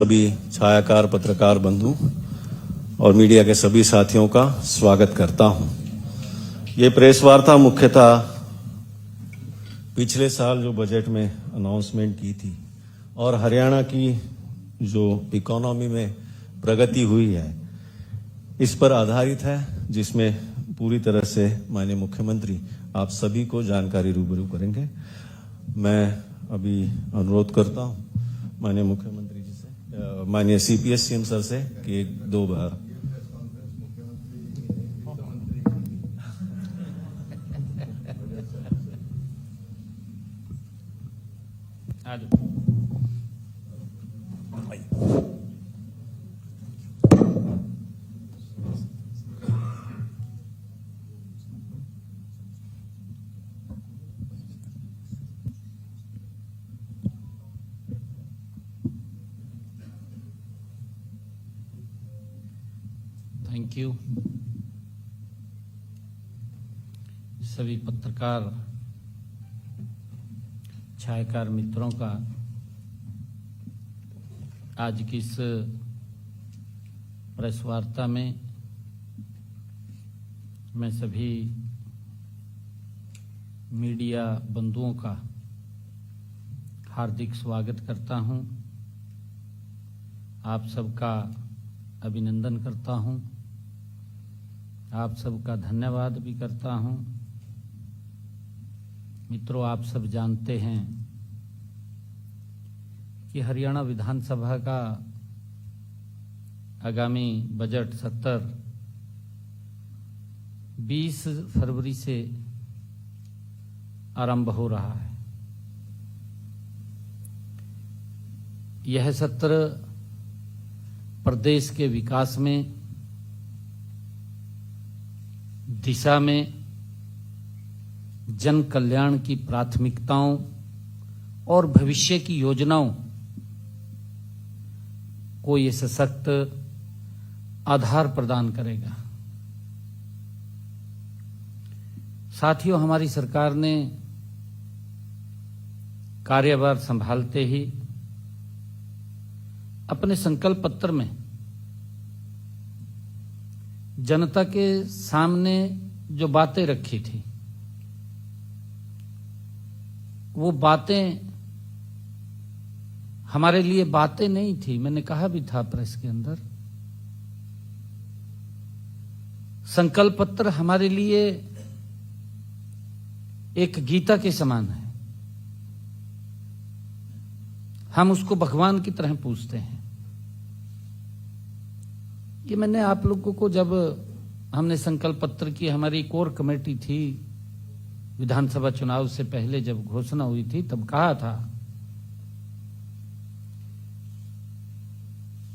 सभी छायाकार पत्रकार बंधु और मीडिया के सभी साथियों का स्वागत करता हूं। ये प्रेस वार्ता मुख्यतः पिछले साल जो बजट में अनाउंसमेंट की थी और हरियाणा की जो इकोनॉमी में प्रगति हुई है इस पर आधारित है, जिसमें पूरी तरह से माननीय मुख्यमंत्री आप सभी को जानकारी रूबरू करेंगे। मैं अभी अनुरोध करता हूं माननीय मुख्यमंत्री जी से, माननीय सीपीएस सीएम सर से कि एक दो बार थैंक यू। सभी पत्रकार छायाकार मित्रों का आज की इस प्रेस वार्ता में मैं सभी मीडिया बंधुओं का हार्दिक स्वागत करता हूं। आप सबका अभिनंदन करता हूं, आप सबका धन्यवाद भी करता हूं। मित्रों, आप सब जानते हैं कि हरियाणा विधानसभा का आगामी बजट सत्र 20 फरवरी से आरंभ हो रहा है। यह सत्र प्रदेश के विकास में, दिशा में, जन कल्याण की प्राथमिकताओं और भविष्य की योजनाओं को ये सशक्त आधार प्रदान करेगा। साथियों, हमारी सरकार ने कार्यभार संभालते ही अपने संकल्प पत्र में जनता के सामने जो बातें रखी थी वो बातें हमारे लिए बातें नहीं थी। मैंने कहा भी था प्रेस के अंदर, संकल्प पत्र हमारे लिए एक गीता के समान है। हम उसको भगवान की तरह पूजते हैं। ये मैंने आप लोगों को, जब हमने संकल्प पत्र की, हमारी कोर कमेटी थी विधानसभा चुनाव से पहले जब घोषणा हुई थी, तब कहा था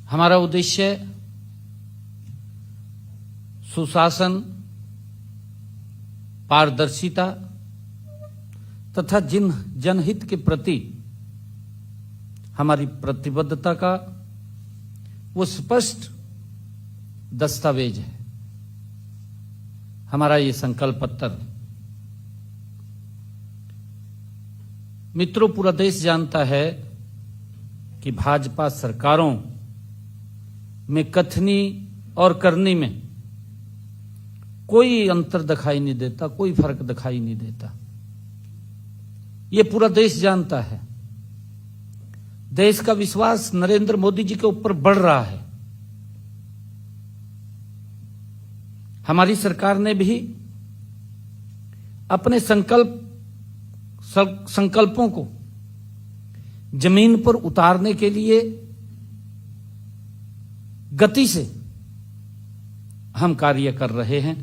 हमारा उद्देश्य सुशासन, पारदर्शिता तथा जनहित के प्रति हमारी प्रतिबद्धता का वो स्पष्ट दस्तावेज है हमारा ये संकल्प पत्र। मित्रों, पूरा देश जानता है कि भाजपा सरकारों में कथनी और करनी में कोई अंतर दिखाई नहीं देता, कोई फर्क दिखाई नहीं देता। ये पूरा देश जानता है। देश का विश्वास नरेंद्र मोदी जी के ऊपर बढ़ रहा है। हमारी सरकार ने भी अपने संकल्पों को जमीन पर उतारने के लिए गति से हम कार्य कर रहे हैं।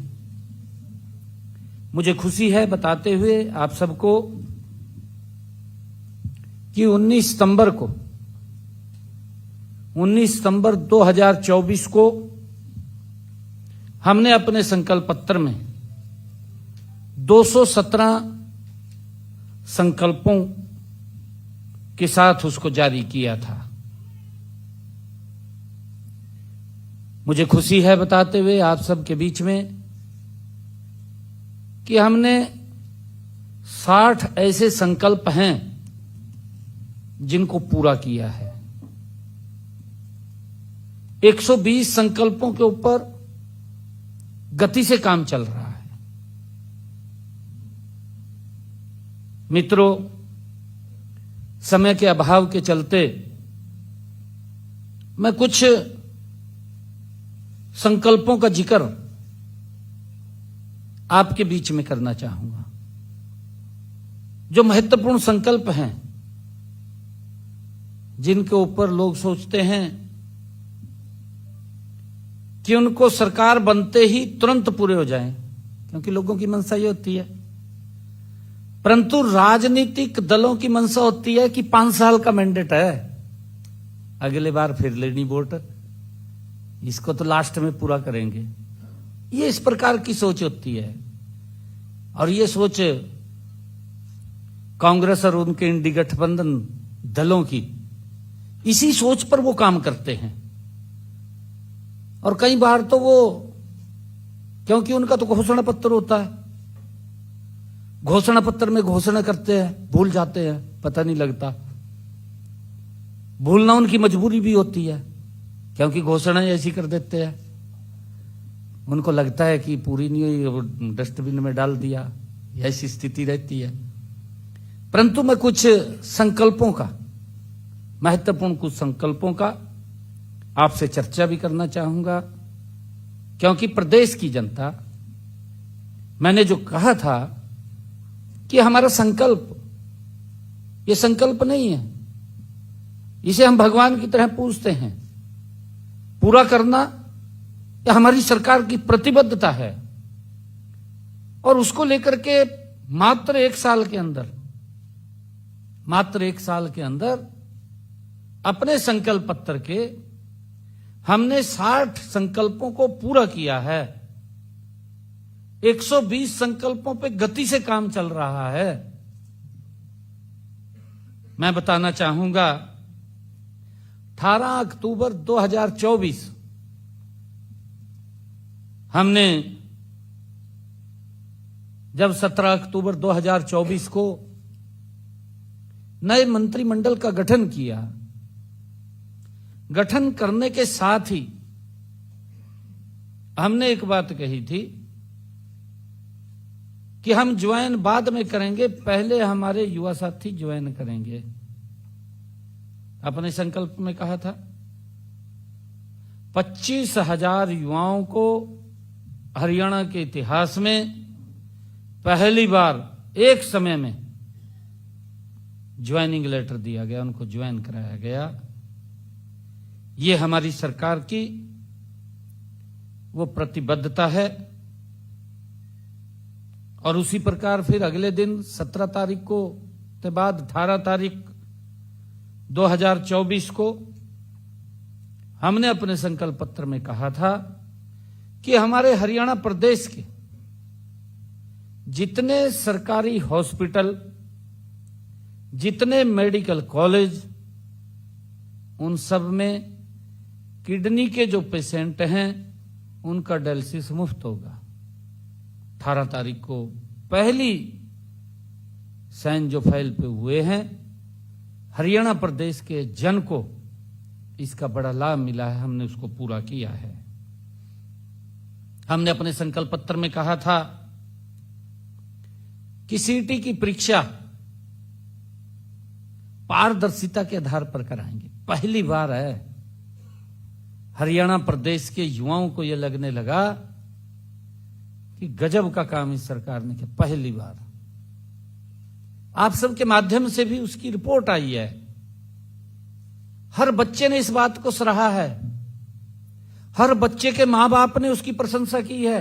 मुझे खुशी है बताते हुए आप सबको कि 19 सितंबर 2024 को हमने अपने संकल्प पत्र में 217 संकल्पों के साथ उसको जारी किया था। मुझे खुशी है बताते हुए आप सबके बीच में कि हमने 60 ऐसे संकल्प हैं जिनको पूरा किया है। 120 संकल्पों के ऊपर गति से काम चल रहा है। मित्रों, समय के अभाव के चलते मैं कुछ संकल्पों का जिक्र आपके बीच में करना चाहूंगा, जो महत्वपूर्ण संकल्प हैं, जिनके ऊपर लोग सोचते हैं कि उनको सरकार बनते ही तुरंत पूरे हो जाएं, क्योंकि लोगों की मंशा ये होती है। परंतु राजनीतिक दलों की मंशा होती है कि 5 साल का मैंडेट है, अगले बार फिर लेनी वोट, इसको तो लास्ट में पूरा करेंगे। ये इस प्रकार की सोच होती है, और ये सोच कांग्रेस और उनके इंडी गठबंधन दलों की, इसी सोच पर वो काम करते हैं। और कई बार तो वो, क्योंकि उनका तो घोषणा पत्र होता है, घोषणा पत्र में घोषणा करते हैं, भूल जाते हैं, पता नहीं लगता। भूलना उनकी मजबूरी भी होती है, क्योंकि घोषणा ऐसी कर देते हैं, उनको लगता है कि पूरी नहीं हुई, डस्टबिन में डाल दिया, ऐसी स्थिति रहती है। परंतु मैं कुछ संकल्पों का, महत्वपूर्ण कुछ संकल्पों का आपसे चर्चा भी करना चाहूंगा, क्योंकि प्रदेश की जनता, मैंने जो कहा था कि हमारा संकल्प, ये संकल्प नहीं है, इसे हम भगवान की तरह पूजते हैं, पूरा करना यह हमारी सरकार की प्रतिबद्धता है। और उसको लेकर के मात्र 1 साल के अंदर अपने संकल्प पत्र के हमने 60 संकल्पों को पूरा किया है। 120 संकल्पों पे गति से काम चल रहा है। मैं बताना चाहूंगा, 18 अक्टूबर 2024 हमने, जब 17 अक्टूबर 2024 को नए मंत्रिमंडल का गठन किया, गठन करने के साथ ही हमने एक बात कही थी कि हम ज्वाइन बाद में करेंगे, पहले हमारे युवा साथी ज्वाइन करेंगे। अपने संकल्प में कहा था 25,000 युवाओं को हरियाणा के इतिहास में पहली बार एक समय में ज्वाइनिंग लेटर दिया गया, उनको ज्वाइन कराया गया। ये हमारी सरकार की वो प्रतिबद्धता है। और उसी प्रकार फिर अगले दिन 17 तारीख को के बाद 18 तारीख 2024 को हमने अपने संकल्प पत्र में कहा था कि हमारे हरियाणा प्रदेश के जितने सरकारी हॉस्पिटल, जितने मेडिकल कॉलेज, उन सब में किडनी के जो पेशेंट हैं उनका डायलिसिस मुफ्त होगा। 18 तारीख को पहली साइन जो फाइल पे हुए हैं, हरियाणा प्रदेश के जन को इसका बड़ा लाभ मिला है, हमने उसको पूरा किया है। हमने अपने संकल्प पत्र में कहा था कि सीटी की परीक्षा पारदर्शिता के आधार पर कराएंगे। पहली बार है हरियाणा प्रदेश के युवाओं को यह लगने लगा कि गजब का काम इस सरकार ने किया। पहली बार आप सबके माध्यम से भी उसकी रिपोर्ट आई है। हर बच्चे ने इस बात को सराहा है, हर बच्चे के मां बाप ने उसकी प्रशंसा की है,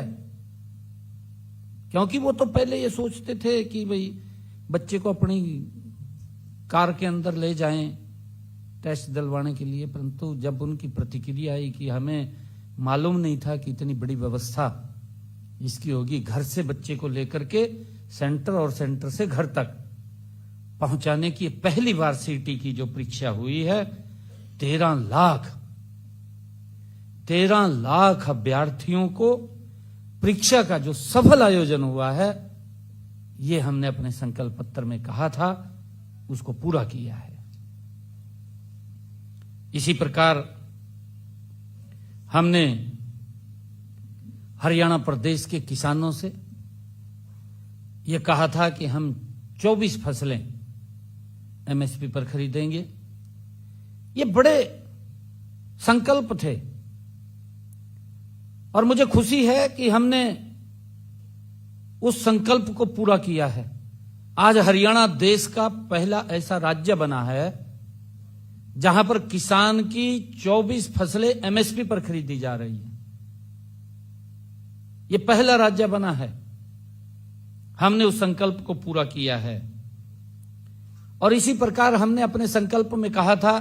क्योंकि वो तो पहले ये सोचते थे कि भाई बच्चे को अपनी कार के अंदर ले जाएं टेस्ट दिलवाने के लिए, परंतु जब उनकी प्रतिक्रिया आई कि हमें मालूम नहीं था कि इतनी बड़ी व्यवस्था इसकी होगी, घर से बच्चे को लेकर के सेंटर और सेंटर से घर तक पहुंचाने की पहली बार सीटी की जो परीक्षा हुई है, 13 लाख अभ्यर्थियों को परीक्षा का जो सफल आयोजन हुआ है, ये हमने अपने संकल्प पत्र में कहा था, उसको पूरा किया है। इसी प्रकार हमने हरियाणा प्रदेश के किसानों से ये कहा था कि हम 24 फसलें एमएसपी पर खरीदेंगे। ये बड़े संकल्प थे और मुझे खुशी है कि हमने उस संकल्प को पूरा किया है। आज हरियाणा देश का पहला ऐसा राज्य बना है जहां पर किसान की 24 फसलें एमएसपी पर खरीदी जा रही हैं। ये पहला राज्य बना है। हमने उस संकल्प को पूरा किया है और इसी प्रकार हमने अपने संकल्प में कहा था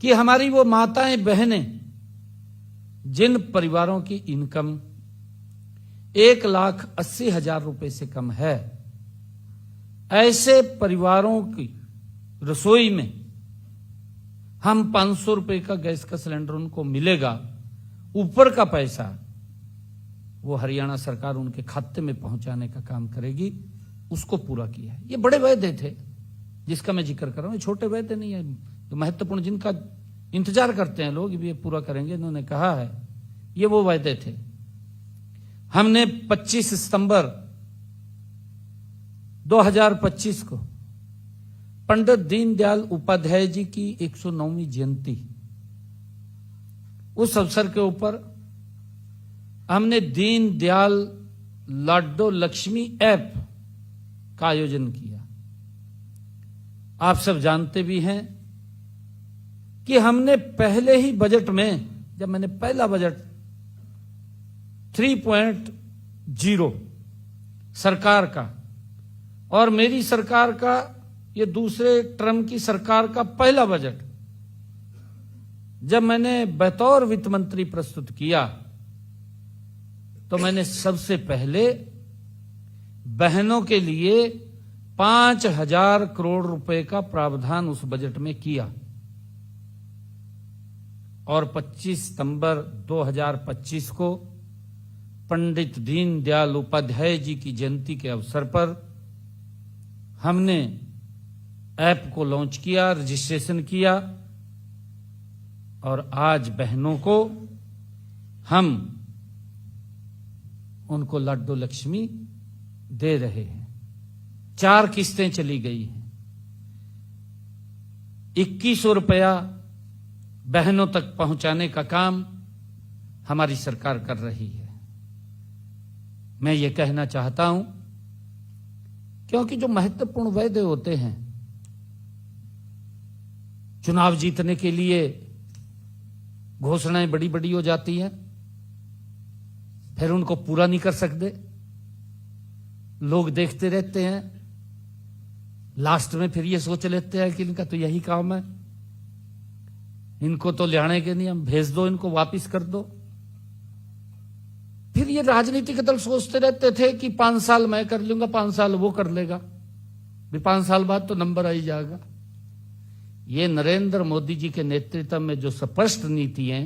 कि हमारी वो माताएं बहनें जिन परिवारों की इनकम 1,80,000 रुपए से कम है, ऐसे परिवारों की रसोई में हम 500 रुपए का गैस का सिलेंडर उनको मिलेगा, ऊपर का पैसा वो हरियाणा सरकार उनके खाते में पहुंचाने का काम करेगी। उसको पूरा किया है। ये बड़े वायदे थे जिसका मैं जिक्र कर रहा हूं, ये छोटे वायदे नहीं है, तो महत्वपूर्ण जिनका इंतजार करते हैं लोग भी ये पूरा करेंगे। इन्होंने कहा है ये वो वायदे थे। हमने 25 सितंबर 2025 को पंडित दीनदयाल उपाध्याय जी की 109वीं जयंती, उस अवसर के ऊपर हमने दीनदयाल लाडो लक्ष्मी ऐप का आयोजन किया। आप सब जानते भी हैं कि हमने पहले ही बजट में, जब मैंने पहला बजट 3.0 सरकार का और मेरी सरकार का ये दूसरे टर्म की सरकार का पहला बजट जब मैंने बतौर वित्त मंत्री प्रस्तुत किया तो मैंने सबसे पहले बहनों के लिए 5,000 करोड़ रुपए का प्रावधान उस बजट में किया और 25 सितंबर 2025 को पंडित दीनदयाल उपाध्याय जी की जयंती के अवसर पर हमने ऐप को लॉन्च किया, रजिस्ट्रेशन किया और आज बहनों को हम उनको लड्डू लक्ष्मी दे रहे हैं। 4 किस्तें चली गई हैं। 2100 रुपया बहनों तक पहुंचाने का काम हमारी सरकार कर रही है। मैं ये कहना चाहता हूं क्योंकि जो महत्वपूर्ण वायदे होते हैं, चुनाव जीतने के लिए घोषणाएं बड़ी बड़ी हो जाती हैं, फिर उनको पूरा नहीं कर सकते, लोग देखते रहते हैं, लास्ट में फिर ये सोच लेते हैं कि इनका तो यही काम है, इनको तो लियाने के नहीं, हम भेज दो, इनको वापिस कर दो। फिर ये राजनीतिक दल सोचते रहते थे कि 5 साल मैं कर लूंगा, 5 साल वो कर लेगा, भी 5 साल बाद तो नंबर आ ही जाएगा। ये नरेंद्र मोदी जी के नेतृत्व में जो स्पष्ट नीति है,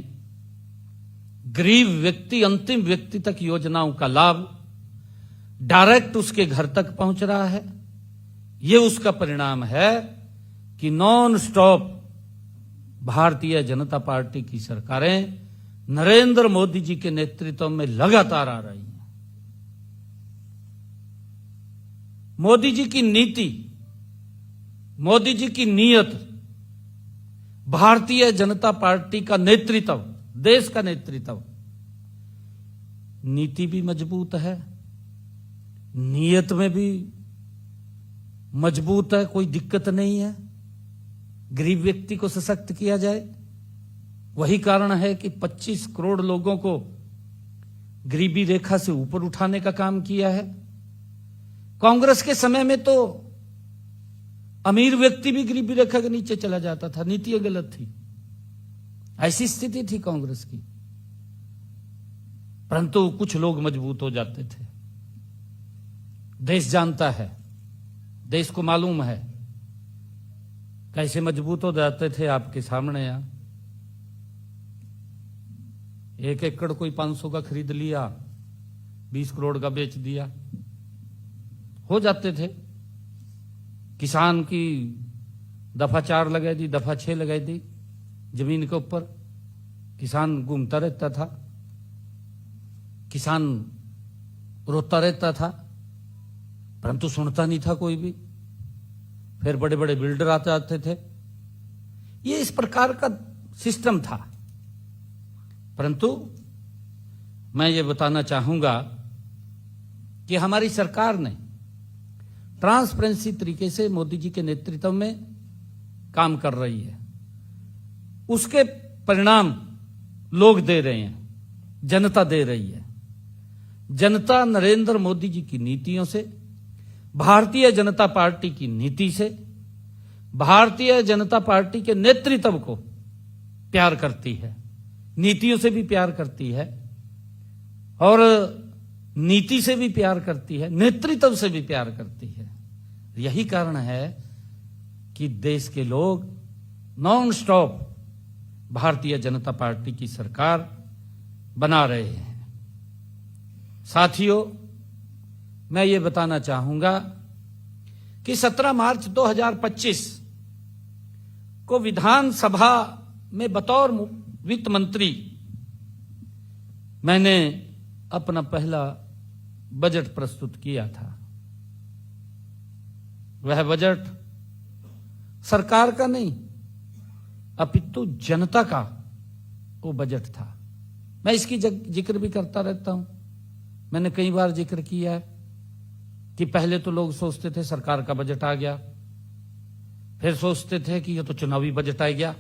गरीब व्यक्ति अंतिम व्यक्ति तक योजनाओं का लाभ डायरेक्ट उसके घर तक पहुंच रहा है, ये उसका परिणाम है कि non stop Bharatiya Janata party की सरकारें नरेंद्र मोदी जी के नेतृत्व में लगातार आ रही हैं। मोदी जी की नीति, मोदी जी की नीयत, भारतीय जनता पार्टी का नेतृत्व, देश का नेतृत्व, नीति भी मजबूत है, नीयत में भी मजबूत है, कोई दिक्कत नहीं है। गरीब व्यक्ति को सशक्त किया जाए, वही कारण है कि 25 करोड़ लोगों को गरीबी रेखा से ऊपर उठाने का काम किया है। कांग्रेस के समय में तो अमीर व्यक्ति भी गरीबी रेखा के नीचे चला जाता था, नीतियां गलत थी, ऐसी स्थिति थी कांग्रेस की, परंतु कुछ लोग मजबूत हो जाते थे। देश जानता है, देश को मालूम है कैसे मजबूत हो जाते थे। आपके सामने यहां 1 एकड़ कोई 500 का खरीद लिया, 20 करोड़ का बेच दिया, हो जाते थे। किसान की दफा 4 लगाई दी, दफा 6 लगाई दी जमीन के ऊपर, किसान घूमता रहता था, किसान रोता रहता था, परंतु सुनता नहीं था कोई भी। फिर बड़े बड़े बिल्डर आते थे। ये इस प्रकार का सिस्टम था। परंतु मैं ये बताना चाहूंगा कि हमारी सरकार ने ट्रांसपेरेंसी तरीके से मोदी जी के नेतृत्व में काम कर रही है। उसके परिणाम लोग दे रहे हैं, जनता दे रही है। जनता नरेंद्र मोदी जी की नीतियों से, भारतीय जनता पार्टी की नीति से, भारतीय जनता पार्टी के नेतृत्व को प्यार करती है, नीतियों से भी प्यार करती है और नीति से भी प्यार करती है, नेतृत्व से भी प्यार करती है। यही कारण है कि देश के लोग non stop Bharatiya Janata party की सरकार बना रहे हैं। साथियों, मैं ये बताना चाहूंगा कि 17 मार्च 2025 को विधानसभा में बतौर वित्त मंत्री मैंने अपना पहला बजट प्रस्तुत किया था। वह बजट सरकार का नहीं अपितु जनता का वो बजट था। मैं इसकी जिक्र भी करता रहता हूं। मैंने कई बार जिक्र किया है कि पहले तो लोग सोचते थे सरकार का बजट आ गया, फिर सोचते थे कि ये तो चुनावी बजट आ गया,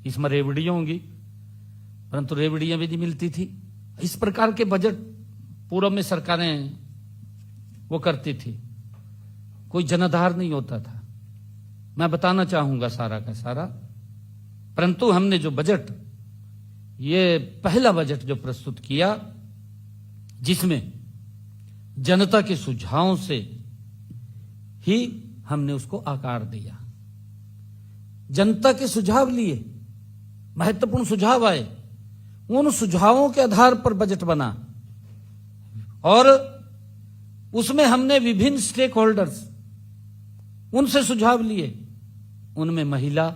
इसमें रेवड़ियां होंगी, परंतु रेवड़ियां भी नहीं मिलती थी। इस प्रकार के बजट पूर्व में सरकारें वो करती थी, कोई जनाधार नहीं होता था। मैं बताना चाहूंगा सारा का सारा। परंतु हमने जो बजट, ये पहला बजट जो प्रस्तुत किया, जिसमें जनता के सुझावों से ही हमने उसको आकार दिया। जनता के सुझाव लिए, महत्वपूर्ण सुझाव आए, उन सुझावों के आधार पर बजट बना और उसमें हमने विभिन्न स्टेक होल्डर्स, उनसे सुझाव लिए। उनमें महिला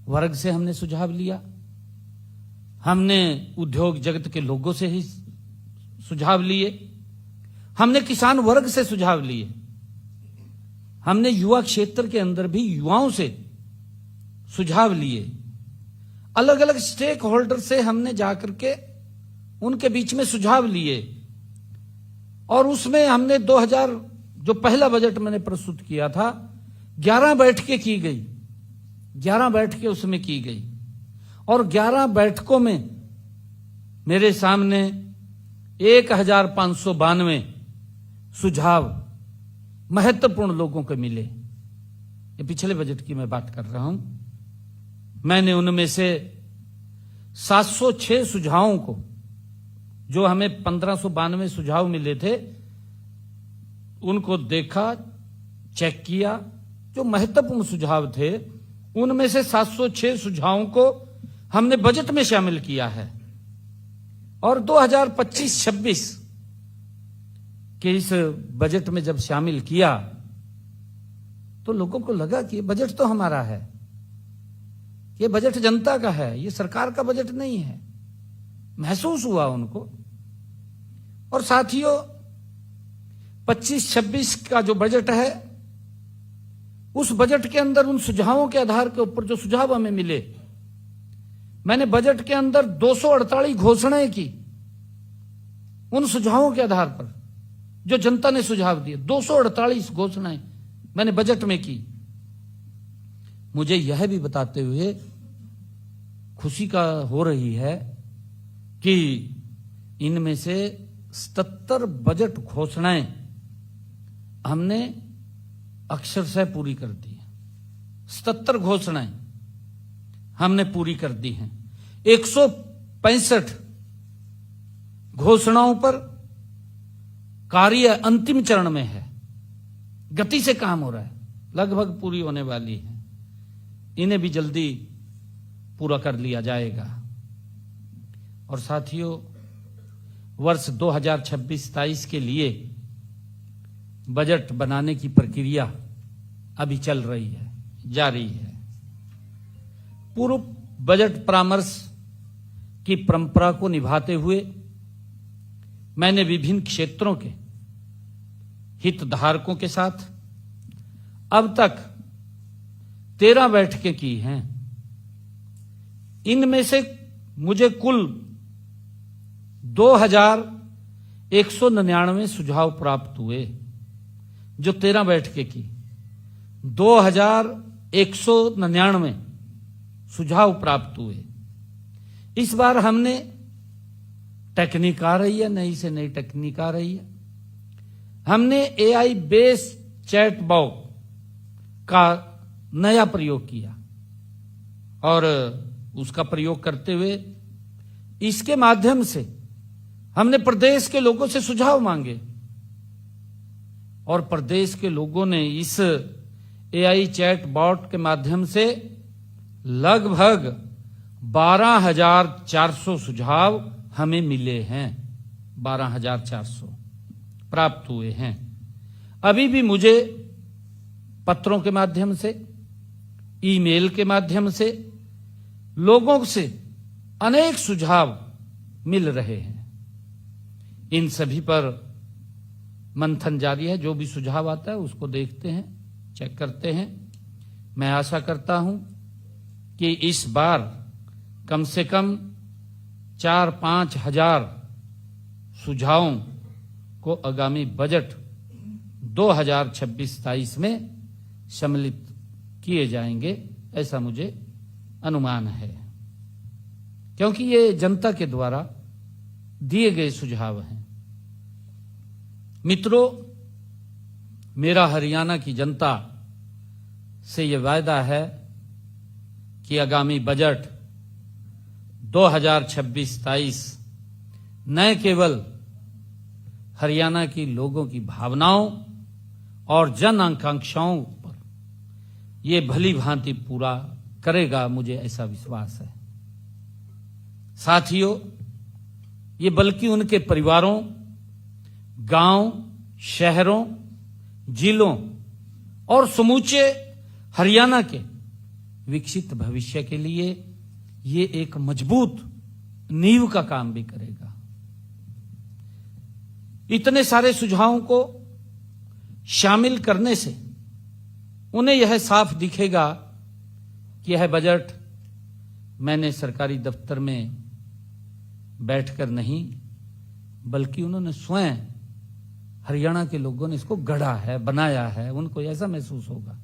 वर्ग से हमने सुझाव लिया, हमने उद्योग जगत के लोगों से ही सुझाव लिए, हमने किसान वर्ग से सुझाव लिए, हमने युवा क्षेत्र के अंदर भी युवाओं से सुझाव लिए। अलग अलग स्टेक होल्डर से हमने जाकर के उनके बीच में सुझाव लिए और उसमें हमने 2000 जो पहला बजट मैंने प्रस्तुत किया था, 11 बैठकें की गई, 11 बैठकें उसमें की गई और 11 बैठकों में मेरे सामने 1592 सुझाव महत्वपूर्ण लोगों को मिले। ये पिछले बजट की मैं बात कर रहा हूं। मैंने उनमें से 706 सुझावों को, जो हमें 1592 सुझाव मिले थे, उनको देखा, चेक किया। जो महत्वपूर्ण सुझाव थे उनमें से 706 सुझावों को हमने बजट में शामिल किया है और 2025-26 के इस बजट में जब शामिल किया तो लोगों को लगा कि ये बजट तो हमारा है, ये बजट जनता का है, ये सरकार का बजट नहीं है। महसूस हुआ उनको। और साथियों, 25-26 का जो बजट है, उस बजट के अंदर उन सुझावों के आधार के ऊपर जो सुझाव हमें मिले, मैंने बजट के अंदर 248 घोषणाएं की उन सुझावों के आधार पर जो जनता ने सुझाव दिए। 248 घोषणाएं मैंने बजट में की। मुझे यह भी बताते हुए खुशी का हो रही है कि इनमें से 77 बजट घोषणाएं हमने अक्षरशः पूरी कर दी है। 77 घोषणाएं हमने पूरी कर दी हैं। 165 घोषणाओं पर कार्य अंतिम चरण में है, गति से काम हो रहा है, लगभग पूरी होने वाली है। इन्हें भी जल्दी पूरा कर लिया जाएगा। और साथियों, वर्ष 2026-27 के लिए बजट बनाने की प्रक्रिया अभी चल रही है, जारी है। पूर्व बजट परामर्श की परंपरा को निभाते हुए मैंने विभिन्न क्षेत्रों के हितधारकों के साथ अब तक 13 बैठकें की हैं। इनमें से मुझे कुल 2199 सुझाव प्राप्त हुए। जो 13 बैठकें की, 2199 सुझाव प्राप्त हुए। इस बार हमने टेक्निक आ रही है, नई से नई टेक्निक आ रही है। हमने AI बेस्ड चैट बॉक्स का नया प्रयोग किया और उसका प्रयोग करते हुए इसके माध्यम से हमने प्रदेश के लोगों से सुझाव मांगे और प्रदेश के लोगों ने इस AI चैट बॉट के माध्यम से लगभग 12,400 सुझाव हमें मिले हैं। 12,400 प्राप्त हुए हैं। अभी भी मुझे पत्रों के माध्यम से, ईमेल के माध्यम से लोगों से अनेक सुझाव मिल रहे हैं। इन सभी पर मंथन जारी है। जो भी सुझाव आता है उसको देखते हैं, चेक करते हैं। मैं आशा करता हूं कि इस बार कम से कम 4-5 हजार सुझावों को आगामी बजट 2026-27 में सम्मिलित किए जाएंगे, ऐसा मुझे अनुमान है, क्योंकि ये जनता के द्वारा दिए गए सुझाव हैं। मित्रों, मेरा हरियाणा की जनता से ये वायदा है कि आगामी बजट 2026-27 न केवल हरियाणा की लोगों की भावनाओं और जन आकांक्षाओं पर ये भली भांति पूरा करेगा, मुझे ऐसा विश्वास है। साथियों, ये बल्कि उनके परिवारों, गांव, शहरों, जिलों और समूचे हरियाणा के विकसित भविष्य के लिए ये एक मजबूत नींव का काम भी करेगा। इतने सारे सुझावों को शामिल करने से उन्हें यह साफ दिखेगा कि यह बजट मैंने सरकारी दफ्तर में बैठकर नहीं, बल्कि उन्होंने स्वयं हरियाणा के लोगों ने इसको गढ़ा है, बनाया है। उनको ऐसा महसूस होगा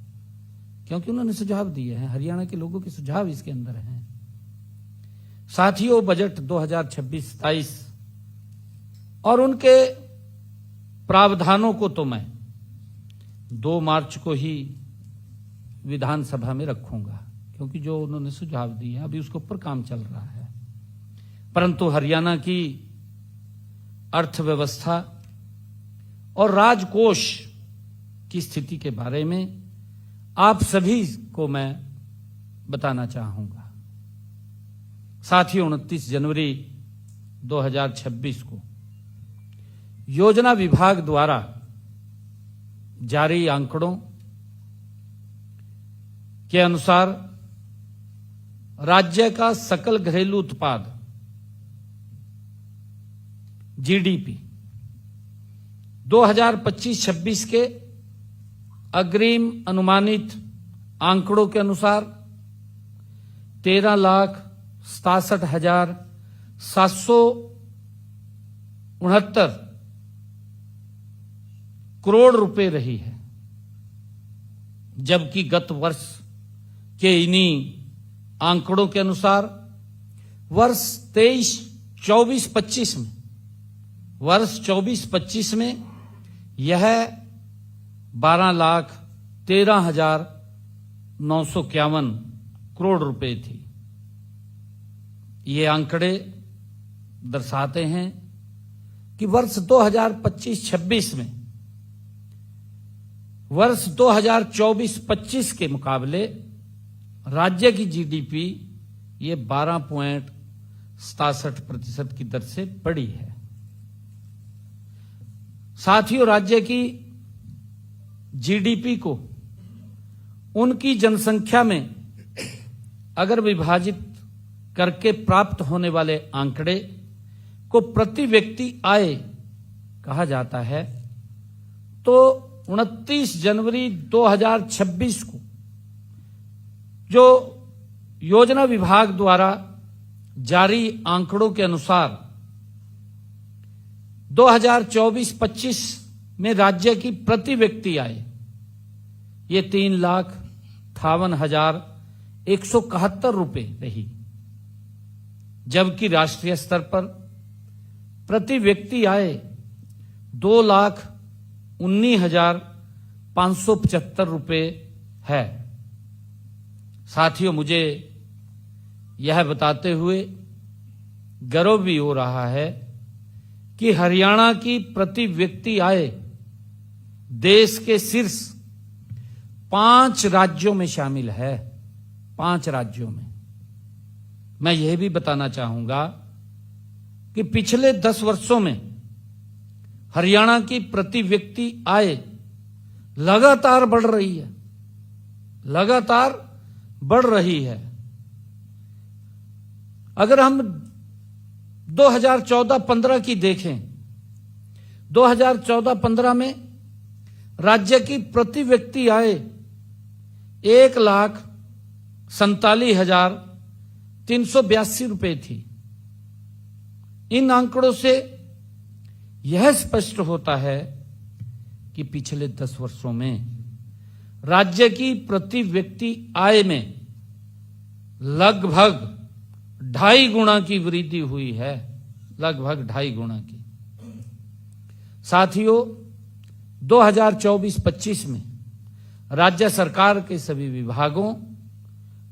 क्योंकि उन्होंने सुझाव दिए हैं। हरियाणा के लोगों के सुझाव इसके अंदर हैं। साथियों, बजट 2026-27 और उनके प्रावधानों को तो मैं 2 मार्च को ही विधानसभा में रखूंगा, क्योंकि जो उन्होंने सुझाव दिए अभी उसके ऊपर काम चल रहा है। परंतु हरियाणा की अर्थव्यवस्था और राजकोष की स्थिति के बारे में आप सभी को मैं बताना चाहूंगा। साथियों, 29 जनवरी 2026 को योजना विभाग द्वारा जारी आंकड़ों के अनुसार राज्य का सकल घरेलू उत्पाद GDP 2025-26 के अग्रिम अनुमानित आंकड़ों के अनुसार 13,67,769 करोड़ रुपए रही है, जबकि गत वर्ष के इन्हीं आंकड़ों के अनुसार वर्ष 24-25 में यह 12,13,951 करोड़ रुपए थी। ये आंकड़े दर्शाते हैं कि वर्ष 2025-26 में वर्ष 2024-25 के मुकाबले राज्य की GDP ये 12.67% की दर से बढ़ी है। साथियों, राज्य की GDP को उनकी जनसंख्या में अगर विभाजित करके प्राप्त होने वाले आंकड़े को प्रति व्यक्ति आय कहा जाता है, तो 29 जनवरी 2026 को जो योजना विभाग द्वारा जारी आंकड़ों के अनुसार 2024-25 में राज्य की प्रति व्यक्ति आय ये 3,58,171 रुपए रही, जबकि राष्ट्रीय स्तर पर प्रति व्यक्ति आय 2,19,575 रुपए है। साथियों, मुझे यह बताते हुए गर्व भी हो रहा है कि हरियाणा की प्रति व्यक्ति आय देश के शीर्ष 5 राज्यों में शामिल है। 5 राज्यों में। मैं यह भी बताना चाहूंगा कि पिछले 10 वर्षों में हरियाणा की प्रति व्यक्ति आय लगातार बढ़ रही है, लगातार बढ़ रही है। अगर हम 2014-15 की देखें, 2014-15 में राज्य की प्रति व्यक्ति आय 1,47,382 रुपए थी। इन आंकड़ों से यह स्पष्ट होता है कि पिछले 10 वर्षों में राज्य की प्रति व्यक्ति आय में लगभग 2.5 गुना की वृद्धि हुई है, लगभग 2.5 गुना की। साथियों, 2024-25 में राज्य सरकार के सभी विभागों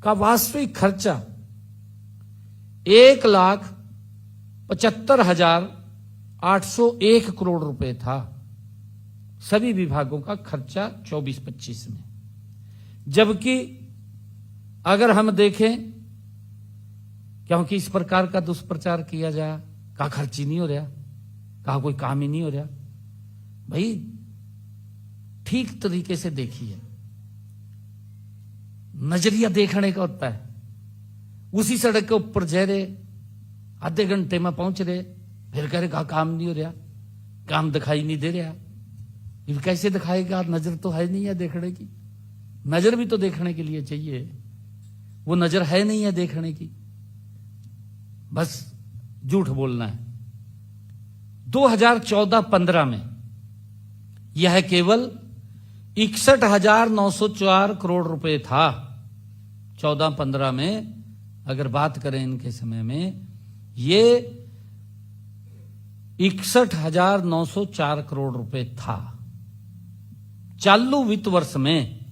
का वास्तविक खर्चा 1,75,801 करोड़ रुपए था। सभी विभागों का खर्चा 24-25 में। जबकि अगर हम देखें, क्योंकि इस प्रकार का दुष्प्रचार किया जाए, कहा खर्च ही नहीं हो रहा, कहा कोई काम ही नहीं हो रहा। भाई ठीक तरीके से देखिए, नजरिया देखने का होता है। उसी सड़क के ऊपर जा रहे, आधे घंटे में पहुंच रहे, फिर कह रहे कहा काम नहीं हो रहा, काम दिखाई नहीं दे रहा। ये कैसे दिखाएगा? नजर तो है नहीं है देखने की। नजर भी तो देखने के लिए चाहिए, वो नजर है नहीं है देखने की, बस झूठ बोलना है। 2014-15 में यह केवल 61,904 करोड़ रुपए था। 14-15 में अगर बात करें इनके समय में, ये 61,904 करोड़ रुपए था। चालू वित्त वर्ष में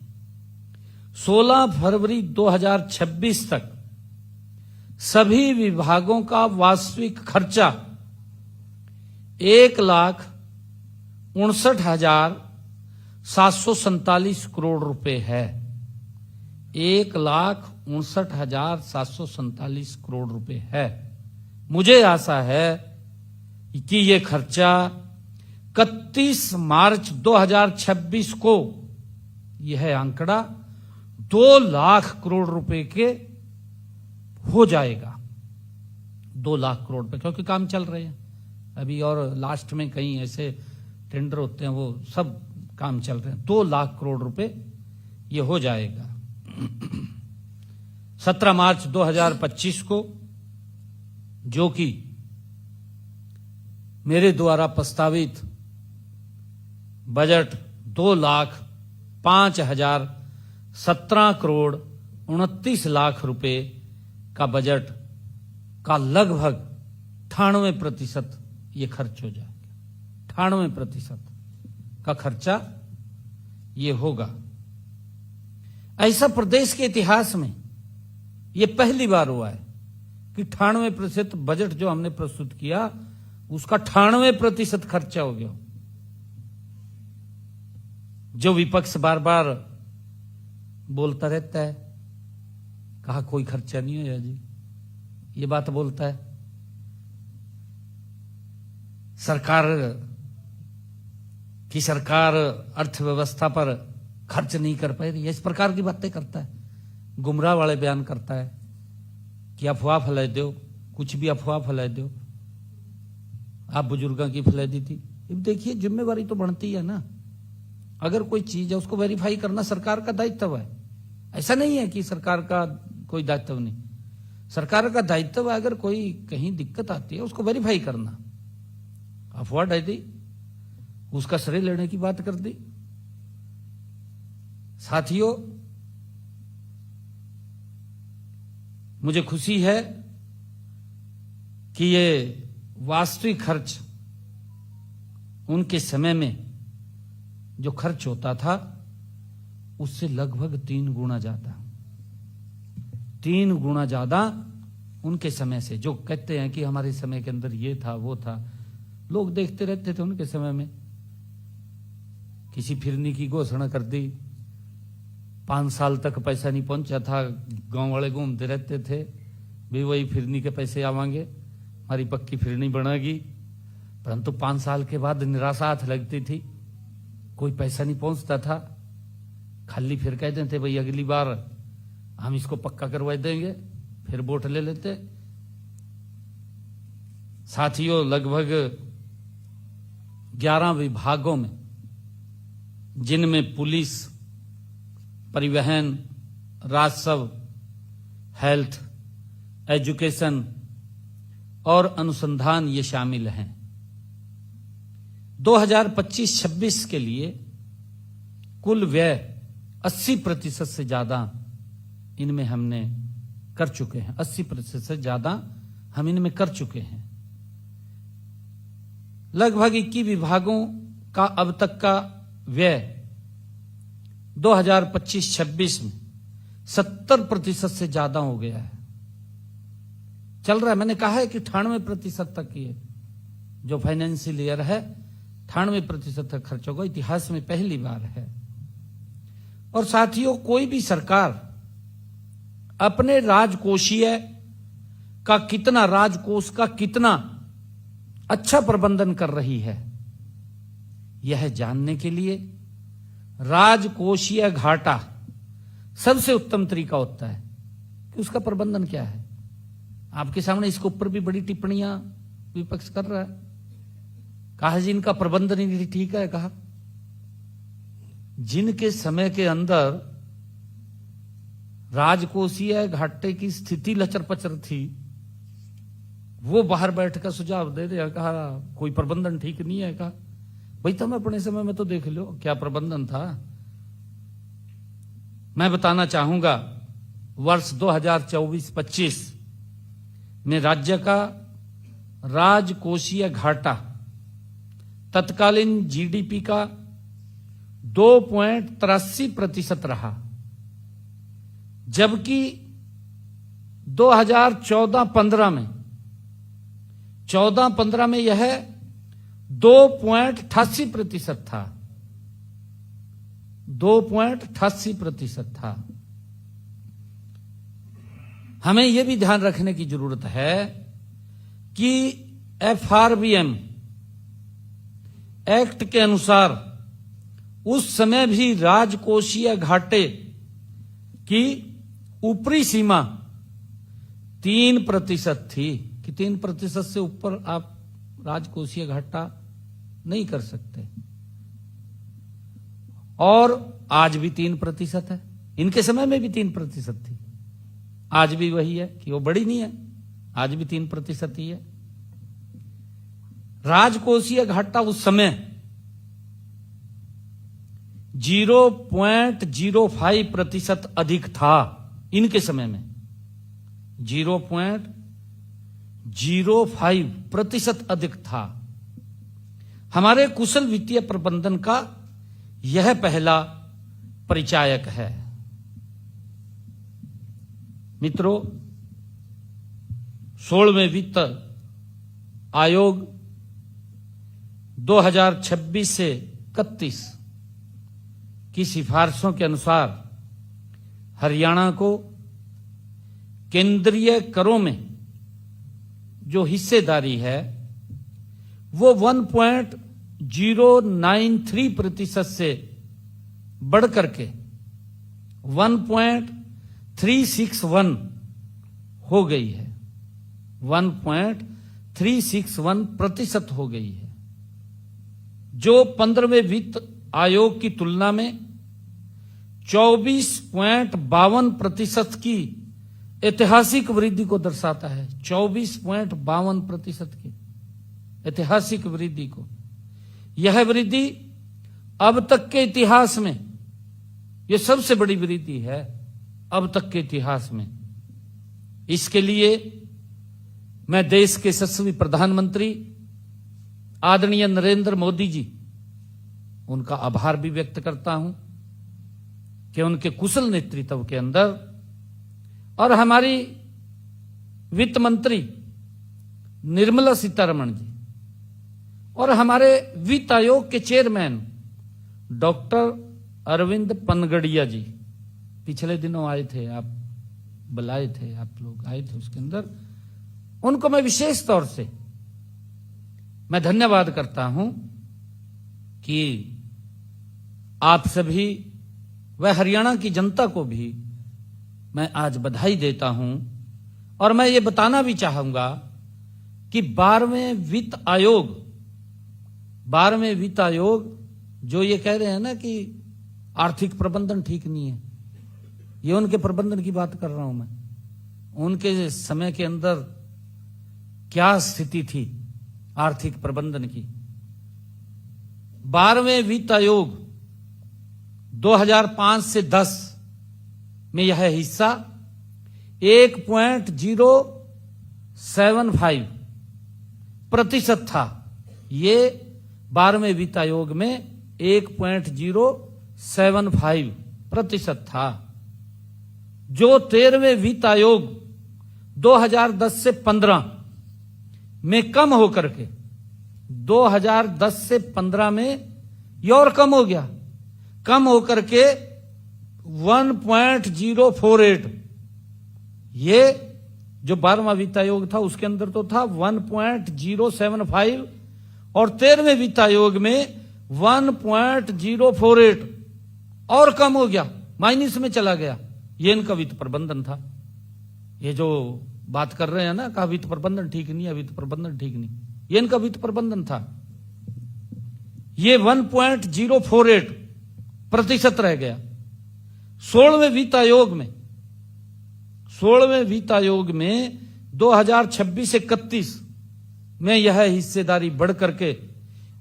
16 फरवरी 2026 तक सभी विभागों का वास्तविक खर्चा 1,59,747 करोड़ रुपए है। 1,59,747 करोड़ रुपए है। मुझे आशा है कि ये खर्चा 31 मार्च 2026 को यह आंकड़ा 2 लाख करोड़ रुपए के हो जाएगा। 2 लाख करोड़ पे, क्योंकि काम चल रहे हैं अभी, और लास्ट में कहीं ऐसे टेंडर होते हैं, वो सब काम चल रहे हैं। 2 लाख करोड़ रुपए ये हो जाएगा। 17 मार्च 2025 को, जो कि मेरे द्वारा प्रस्तावित बजट 2,05,17 करोड़ 29 लाख रुपए का बजट का लगभग 98% ये खर्च हो जाएगा। 98% का खर्चा ये होगा। ऐसा प्रदेश के इतिहास में ये पहली बार हुआ है कि 98% बजट जो हमने प्रस्तुत किया उसका 98% खर्चा हो गया। जो विपक्ष बार बार बोलता रहता है, कहा कोई खर्चा नहीं होया जी, ये बात बोलता है। सरकार अर्थव्यवस्था पर खर्च नहीं कर पाई, इस प्रकार की बातें करता है, गुमराह वाले बयान करता है। कि अफवाह फैला दो, कुछ भी अफवाह फैला दो। आप बुजुर्गों की फैला दी थी। अब देखिए जिम्मेवारी तो बढ़ती है ना। अगर कोई चीज है उसको वेरीफाई करना सरकार का दायित्व है। ऐसा नहीं है कि सरकार का कोई दायित्व नहीं, सरकार का दायित्व है। अगर कोई कहीं दिक्कत आती है उसको वेरीफाई करना। अफवाह डाल दी, उसका श्रेय लेने की बात कर दी। साथियों, मुझे खुशी है कि ये वास्तविक खर्च उनके समय में जो खर्च होता था उससे लगभग 3 गुना ज्यादा, 3 गुना ज्यादा उनके समय से। जो कहते हैं कि हमारे समय के अंदर ये था वो था, लोग देखते रहते थे। उनके समय में किसी फिरनी की घोषणा कर दी, 5 साल तक पैसा नहीं पहुंचा था, गांव वाले घूमते रहते थे, भी वही फिरनी के पैसे आवांगे, हमारी पक्की फिरनी बनेगी। परंतु 5 साल के बाद निराशा हाथ लगती थी, कोई पैसा नहीं पहुंचता था। खाली फिर कहते थे भाई अगली बार हम इसको पक्का करवा देंगे, फिर वोट ले लेते। साथियों, लगभग 11 विभागों में, जिनमें पुलिस, परिवहन, राजस्व, हेल्थ, एजुकेशन और अनुसंधान ये शामिल हैं, 2025-26 के लिए कुल व्यय 80% से ज्यादा इनमें हमने कर चुके हैं। 80% से ज्यादा हम इनमें कर चुके हैं। लगभग 21 विभागों का अब तक का व्यय 2025-26 में 70% से ज्यादा हो गया है, चल रहा है। मैंने कहा है कि 98% तक ये जो फाइनेंशियल ईयर है 98% तक खर्च होगा। इतिहास में पहली बार है। और साथियों, कोई भी सरकार अपने राजकोषीय का कितना, राजकोष का कितना अच्छा प्रबंधन कर रही है, यह जानने के लिए राजकोषीय घाटा सबसे उत्तम तरीका होता है कि उसका प्रबंधन क्या है। आपके सामने इसके ऊपर भी बड़ी टिप्पणियां विपक्ष कर रहा है। कहा जी इनका प्रबंधन ही ठीक है। कहा जिनके समय के अंदर राजकोषीय घाटे की स्थिति लचर पचर थी, वो बाहर बैठकर सुझाव दे दिया, कहा कोई प्रबंधन ठीक नहीं है। कहा भाई तुम अपने समय में तो देख लो क्या प्रबंधन था। मैं बताना चाहूंगा, वर्ष 2024-25 में राज्य का राजकोषीय घाटा तत्कालीन जीडीपी का 2.83% रहा, जबकि 2014-15 में यह 2.88% था। 2.88% था। हमें यह भी ध्यान रखने की जरूरत है कि FRBM एक्ट के अनुसार उस समय भी राजकोषीय घाटे की ऊपरी सीमा 3% थी कि 3% से ऊपर आप राजकोषीय घाटा नहीं कर सकते। और आज भी 3% है। इनके समय में भी 3% थी, आज भी वही है कि वो बड़ी नहीं है, आज भी 3% ही है। राजकोषीय घाटा उस समय 0.05% अधिक था। इनके समय में 0.05% अधिक था। हमारे कुशल वित्तीय प्रबंधन का यह पहला परिचायक है। मित्रों, 16वें वित्त आयोग 2026 से 31 की सिफारिशों के अनुसार हरियाणा को केंद्रीय करों में जो हिस्सेदारी है वो 1.093% से बढ़कर के 1.361 हो गई है, 1.361% हो गई है, जो 15वें वित्त आयोग की तुलना में 24.52% की ऐतिहासिक वृद्धि को दर्शाता है। 24.52% की ऐतिहासिक वृद्धि को, यह वृद्धि अब तक के इतिहास में यह सबसे बड़ी वृद्धि है, अब तक के इतिहास में। इसके लिए मैं देश के यशस्वी प्रधानमंत्री आदरणीय नरेंद्र मोदी जी, उनका आभार भी व्यक्त करता हूं कि उनके कुशल नेतृत्व के अंदर, और हमारी वित्त मंत्री निर्मला सीतारमण जी, और हमारे वित्त आयोग के चेयरमैन डॉक्टर अरविंद पनगड़िया जी, पिछले दिनों आए थे, आप बुलाए थे, आप लोग आए थे उसके अंदर, उनको मैं विशेष तौर से मैं धन्यवाद करता हूं कि आप सभी व हरियाणा की जनता को भी मैं आज बधाई देता हूं। और मैं ये बताना भी चाहूंगा कि 12वें वित्त आयोग जो ये कह रहे हैं ना कि आर्थिक प्रबंधन ठीक नहीं है, ये उनके प्रबंधन की बात कर रहा हूं मैं। उनके समय के अंदर क्या स्थिति थी आर्थिक प्रबंधन की। 12वें वित्त आयोग 2005 से 10 में यह हिस्सा 1.075% था। ये 12वें वित्त आयोग में 1.075% था, जो 13वें वित्त आयोग 2010 से 15 में कम होकर के 2010 से 15 में ये और कम हो गया, कम होकर के 1.048। ये जो 12वां वित्त आयोग था उसके अंदर तो था 1.075 और 13वें वित्त आयोग में 1.048 और कम हो गया, माइनस में चला गया। ये इनका वित्त प्रबंधन था। ये जो बात कर रहे हैं ना, कहा वित्त प्रबंधन ठीक नहीं है, वित्त प्रबंधन ठीक नहीं, ये इनका वित्त प्रबंधन था। ये 1.048% रह गया। 16वें वित्त आयोग में 2026-31 में यह हिस्सेदारी बढ़ करके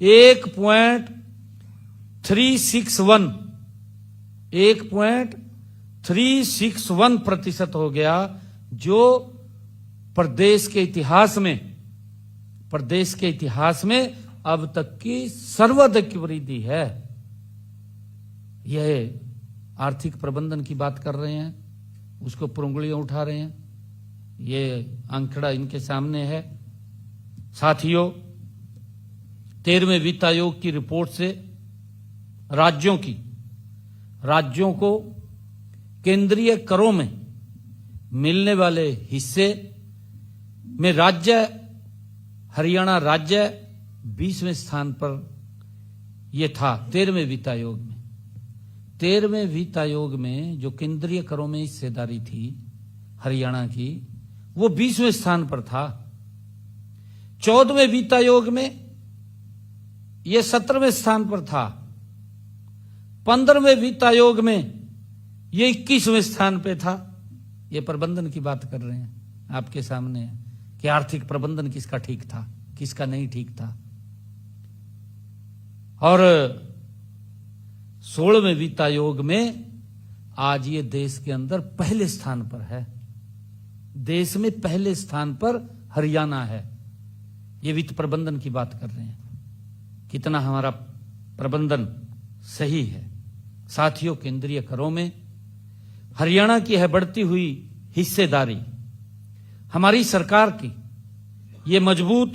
1.361% हो गया, जो प्रदेश के इतिहास में अब तक की सर्वाधिक वृद्धि है। यह आर्थिक प्रबंधन की बात कर रहे हैं, उसको पर उंगलियां उठा रहे हैं। ये आंकड़ा इनके सामने है। साथियों, 13वें वित्त आयोग की रिपोर्ट से राज्यों को केंद्रीय करों में मिलने वाले हिस्से में हरियाणा राज्य 20वें स्थान पर यह था। 13वें वित्त आयोग में 13वें वित्त आयोग में जो केंद्रीय करों में हिस्सेदारी थी हरियाणा की, वो 20वें स्थान पर था। 14वें वित्त आयोग में यह 17वें स्थान पर था। 15वें वित्त आयोग में यह 21वें स्थान पे था। ये प्रबंधन की बात कर रहे हैं, आपके सामने है कि आर्थिक प्रबंधन किसका ठीक था, किसका नहीं ठीक था। और 16वें वित्त आयोग में आज ये देश के अंदर पहले स्थान पर है। देश में पहले स्थान पर हरियाणा है। ये वित्त प्रबंधन की बात कर रहे हैं, कितना हमारा प्रबंधन सही है। साथियों, केंद्रीय करों में हरियाणा की है बढ़ती हुई हिस्सेदारी हमारी सरकार की ये मजबूत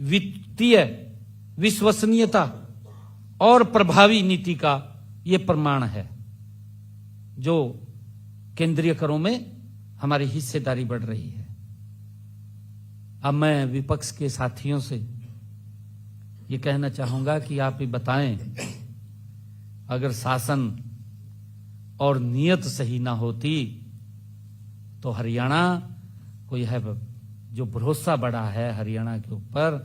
वित्तीय विश्वसनीयता और प्रभावी नीति का ये प्रमाण है, जो केंद्रीय करों में हमारी हिस्सेदारी बढ़ रही है। अब मैं विपक्ष के साथियों से ये कहना चाहूंगा कि आप ही बताएं, अगर शासन और नियत सही ना होती तो हरियाणा तो यह जो भरोसा बढ़ा है हरियाणा के ऊपर,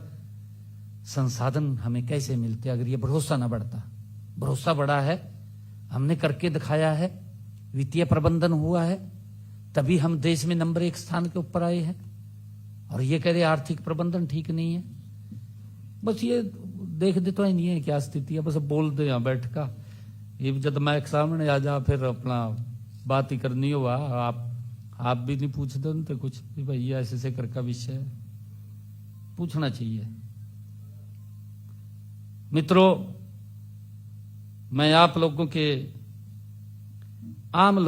संसाधन हमें कैसे मिलते अगर ये भरोसा ना बढ़ता। भरोसा बढ़ा है, हमने करके दिखाया है, वित्तीय प्रबंधन हुआ है, तभी हम देश में नंबर 1 स्थान के ऊपर आए हैं। और ये कह रहे आर्थिक प्रबंधन ठीक नहीं है, बस ये देख दे तो नहीं है क्या स्थिति है, बस बोल दे यहाँ बैठ का। ये जब मैं सामने आ जा फिर अपना बात ही करनी हुआ, आप भी नहीं पूछते उनसे कुछ कि भाई ये ऐसे कर का विषय है, पूछना चाहिए। मित्रों, मैं आप लोगों के, आम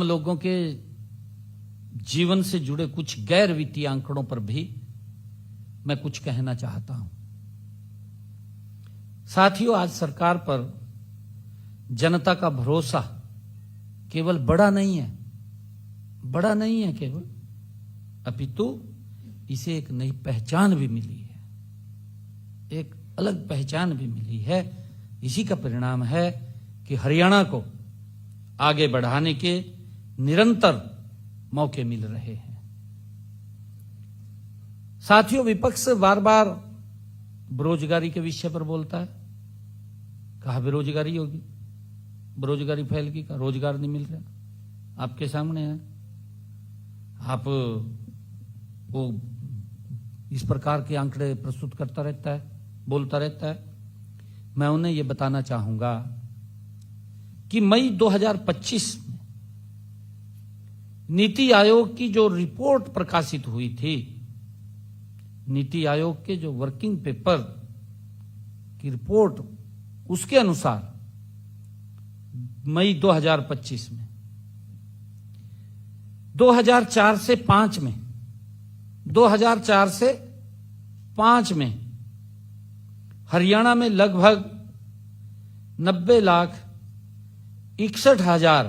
लोगों के जीवन से जुड़े कुछ गैर वित्तीय आंकड़ों पर भी मैं कुछ कहना चाहता हूं। साथियों, आज सरकार पर जनता का भरोसा केवल बढ़ा नहीं है केवल, अपितु इसे एक नई पहचान भी मिली है, एक अलग पहचान भी मिली है। इसी का परिणाम है कि हरियाणा को आगे बढ़ाने के निरंतर मौके मिल रहे हैं। साथियों, विपक्ष बार बार बेरोजगारी के विषय पर बोलता है। कहा बेरोजगारी होगी, बेरोजगारी फैलगी का, रोजगार नहीं मिल रहा। आपके सामने है, आप वो इस प्रकार के आंकड़े प्रस्तुत करता रहता है, बोलता रहता है। मैं उन्हें यह बताना चाहूंगा कि मई 2025 में नीति आयोग की जो रिपोर्ट प्रकाशित हुई थी, नीति आयोग के जो वर्किंग पेपर की रिपोर्ट, उसके अनुसार मई 2025 में 2004 से 5 में हरियाणा में लगभग 90,61,000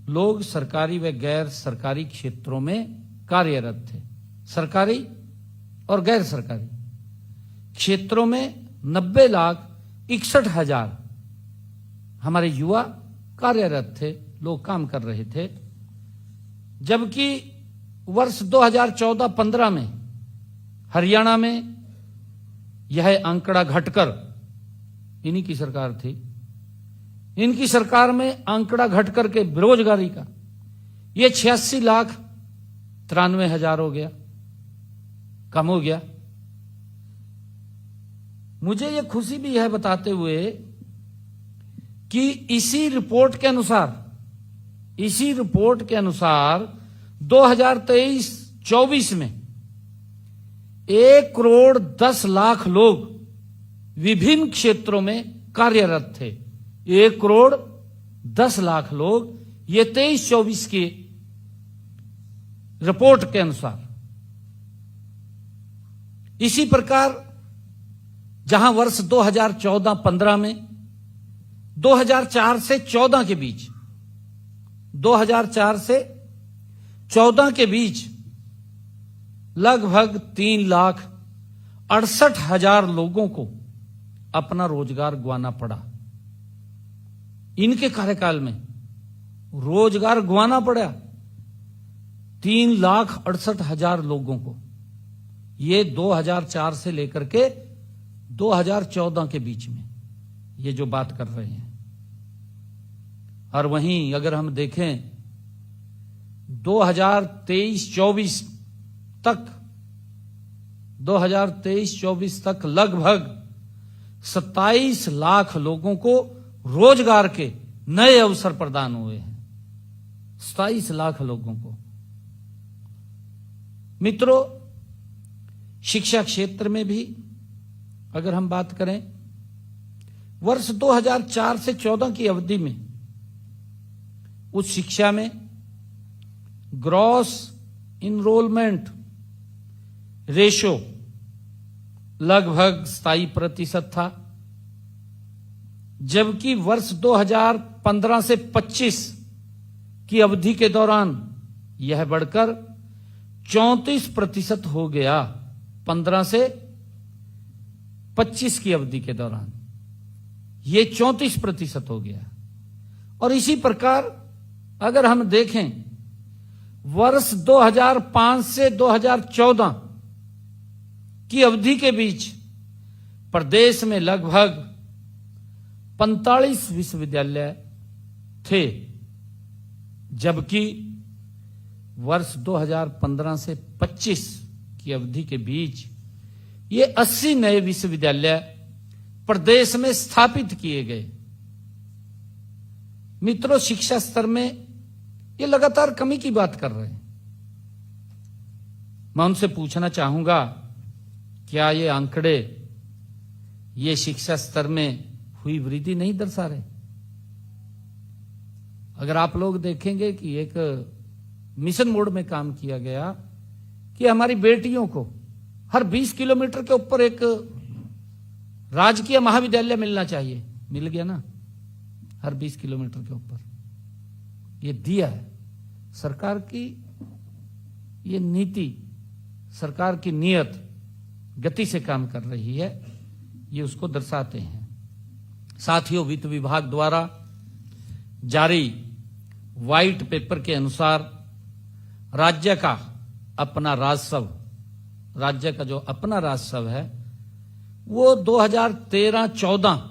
लोग सरकारी व गैर सरकारी क्षेत्रों में कार्यरत थे। सरकारी और गैर सरकारी क्षेत्रों में 90,61,000 हमारे युवा कार्यरत थे, लोग काम कर रहे थे। जबकि वर्ष 2014-15 में हरियाणा में यह आंकड़ा घटकर, इन्हीं की सरकार थी, इनकी सरकार में आंकड़ा घटकर के बेरोजगारी का यह 86,93,000 हो गया, कम हो गया। मुझे यह खुशी भी है बताते हुए कि इसी रिपोर्ट के अनुसार 2023-24 में 1,10,00,000 लोग विभिन्न क्षेत्रों में कार्यरत थे। 1,10,00,000 लोग, ये 23-24 की रिपोर्ट के अनुसार। इसी प्रकार जहां वर्ष 2014-15 में 2004 से 14 के बीच 2004 से 14 के बीच लगभग 3,68,000 लोगों को अपना रोजगार गंवाना पड़ा। इनके कार्यकाल में रोजगार गंवाना पड़ा 3,68,000 लोगों को। ये 2004 से लेकर के 2014 के बीच में ये जो बात कर रहे हैं। और वहीं अगर हम देखें 2023-24 तक लगभग 27 लाख लोगों को रोजगार के नए अवसर प्रदान हुए हैं। 27 लाख लोगों को। मित्रों, शिक्षा क्षेत्र में भी अगर हम बात करें, वर्ष 2004 से 14 की अवधि में उच्च शिक्षा में ग्रॉस इनरोलमेंट रेशो लगभग 27% था, जबकि वर्ष 2015 से 25 की अवधि के दौरान यह बढ़कर 34% हो गया। 15 से 25 की अवधि के दौरान यह 34% हो गया। और इसी प्रकार अगर हम देखें वर्ष 2005 से 2014 की अवधि के बीच प्रदेश में लगभग 45 विश्वविद्यालय थे, जबकि वर्ष 2015 से 25 की अवधि के बीच ये 80 नए विश्वविद्यालय प्रदेश में स्थापित किए गए। मित्रों, शिक्षा स्तर में ये लगातार कमी की बात कर रहे हैं। मैं उनसे पूछना चाहूंगा, क्या ये आंकड़े ये शिक्षा स्तर में हुई वृद्धि नहीं दर्शा रहे? अगर आप लोग देखेंगे कि एक मिशन मोड में काम किया गया कि हमारी बेटियों को हर 20 किलोमीटर के ऊपर एक राजकीय महाविद्यालय मिलना चाहिए, मिल गया ना, हर 20 किलोमीटर के ऊपर। ये दिया है सरकार की, ये नीति, सरकार की नियत गति से काम कर रही है, ये उसको दर्शाते हैं। साथियों, वित्त विभाग द्वारा जारी व्हाइट पेपर के अनुसार राज्य का अपना राजस्व, राज्य का जो अपना राजस्व है वो 2013-14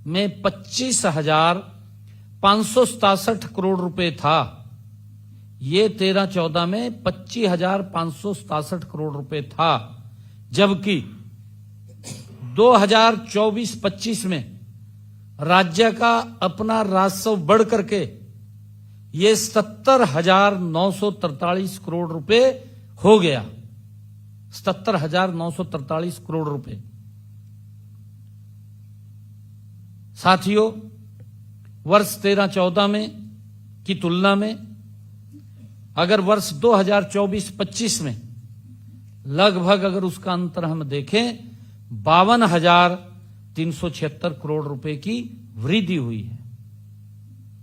में 25,567 करोड़ रुपए था। ये 13-14 में 25,567 करोड़ रुपए था, जबकि 2024-25 में राज्य का अपना राजस्व बढ़ करके ये 77,943 करोड़ रुपए हो गया। 77,943 करोड़ रुपए। साथियों, वर्ष 13-14 में की तुलना में अगर वर्ष 2024-25 में लगभग अगर उसका अंतर हम देखें 52,376 करोड़ रुपए की वृद्धि हुई है।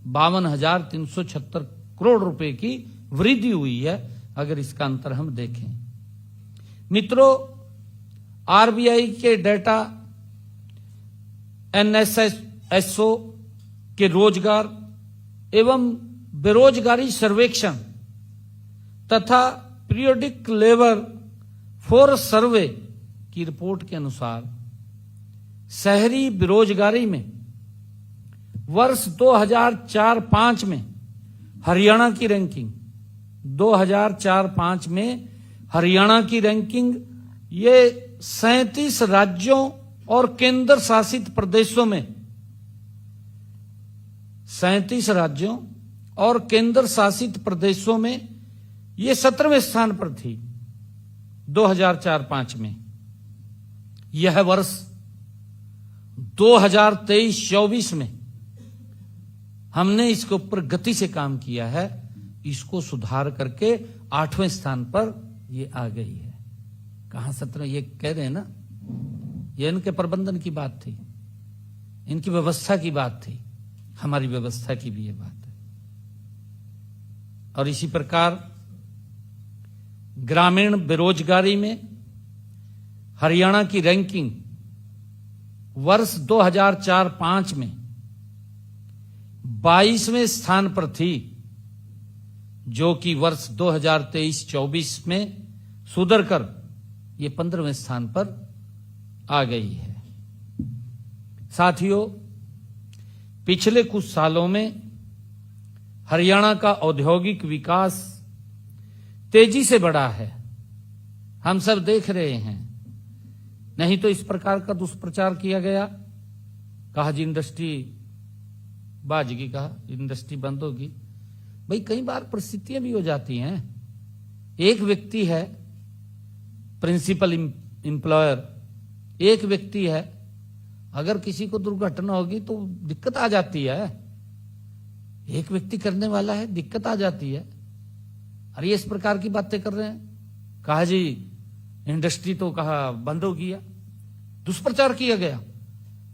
52,376 करोड़ रुपए की वृद्धि हुई है अगर इसका अंतर हम देखें। मित्रों, आरबीआई के डेटा, एनएसएसओ के रोजगार एवं बेरोजगारी सर्वेक्षण तथा पीरियोडिक लेबर फोर्स सर्वे की रिपोर्ट के अनुसार शहरी बेरोजगारी में वर्ष 2004-05 में हरियाणा की रैंकिंग, 2004-05 में हरियाणा की रैंकिंग ये 37 राज्यों और केंद्र शासित प्रदेशों में, 37 राज्यों और केंद्र शासित प्रदेशों में ये 17वें स्थान पर थी 2004-05 में। यह वर्ष 2023-24 में हमने इसके ऊपर गति से काम किया है, इसको सुधार करके 8वें स्थान पर ये आ गई है। कहां 17? ये कह रहे हैं ना, ये इनके प्रबंधन की बात थी, इनकी व्यवस्था की बात थी, हमारी व्यवस्था की भी ये बात है। और इसी प्रकार ग्रामीण बेरोजगारी में हरियाणा की रैंकिंग वर्ष 2004-05 में 22वें स्थान पर थी, जो कि वर्ष 2023-24 में सुधर कर ये 15वें स्थान पर आ गई है। साथियों, पिछले कुछ सालों में हरियाणा का औद्योगिक विकास तेजी से बढ़ा है, हम सब देख रहे हैं। नहीं तो इस प्रकार का दुष्प्रचार किया गया, कहा जी इंडस्ट्री बाजगी, कहा इंडस्ट्री बंद होगी। भाई कई बार परिस्थितियां भी हो जाती हैं। एक व्यक्ति है प्रिंसिपल एम्प्लॉयर, एक व्यक्ति है, अगर किसी को दुर्घटना होगी तो दिक्कत आ जाती है। एक व्यक्ति करने वाला है, दिक्कत आ जाती है। अरे इस प्रकार की बातें कर रहे हैं, कहा जी इंडस्ट्री तो कहा बंद हो गया, दुष्प्रचार किया गया,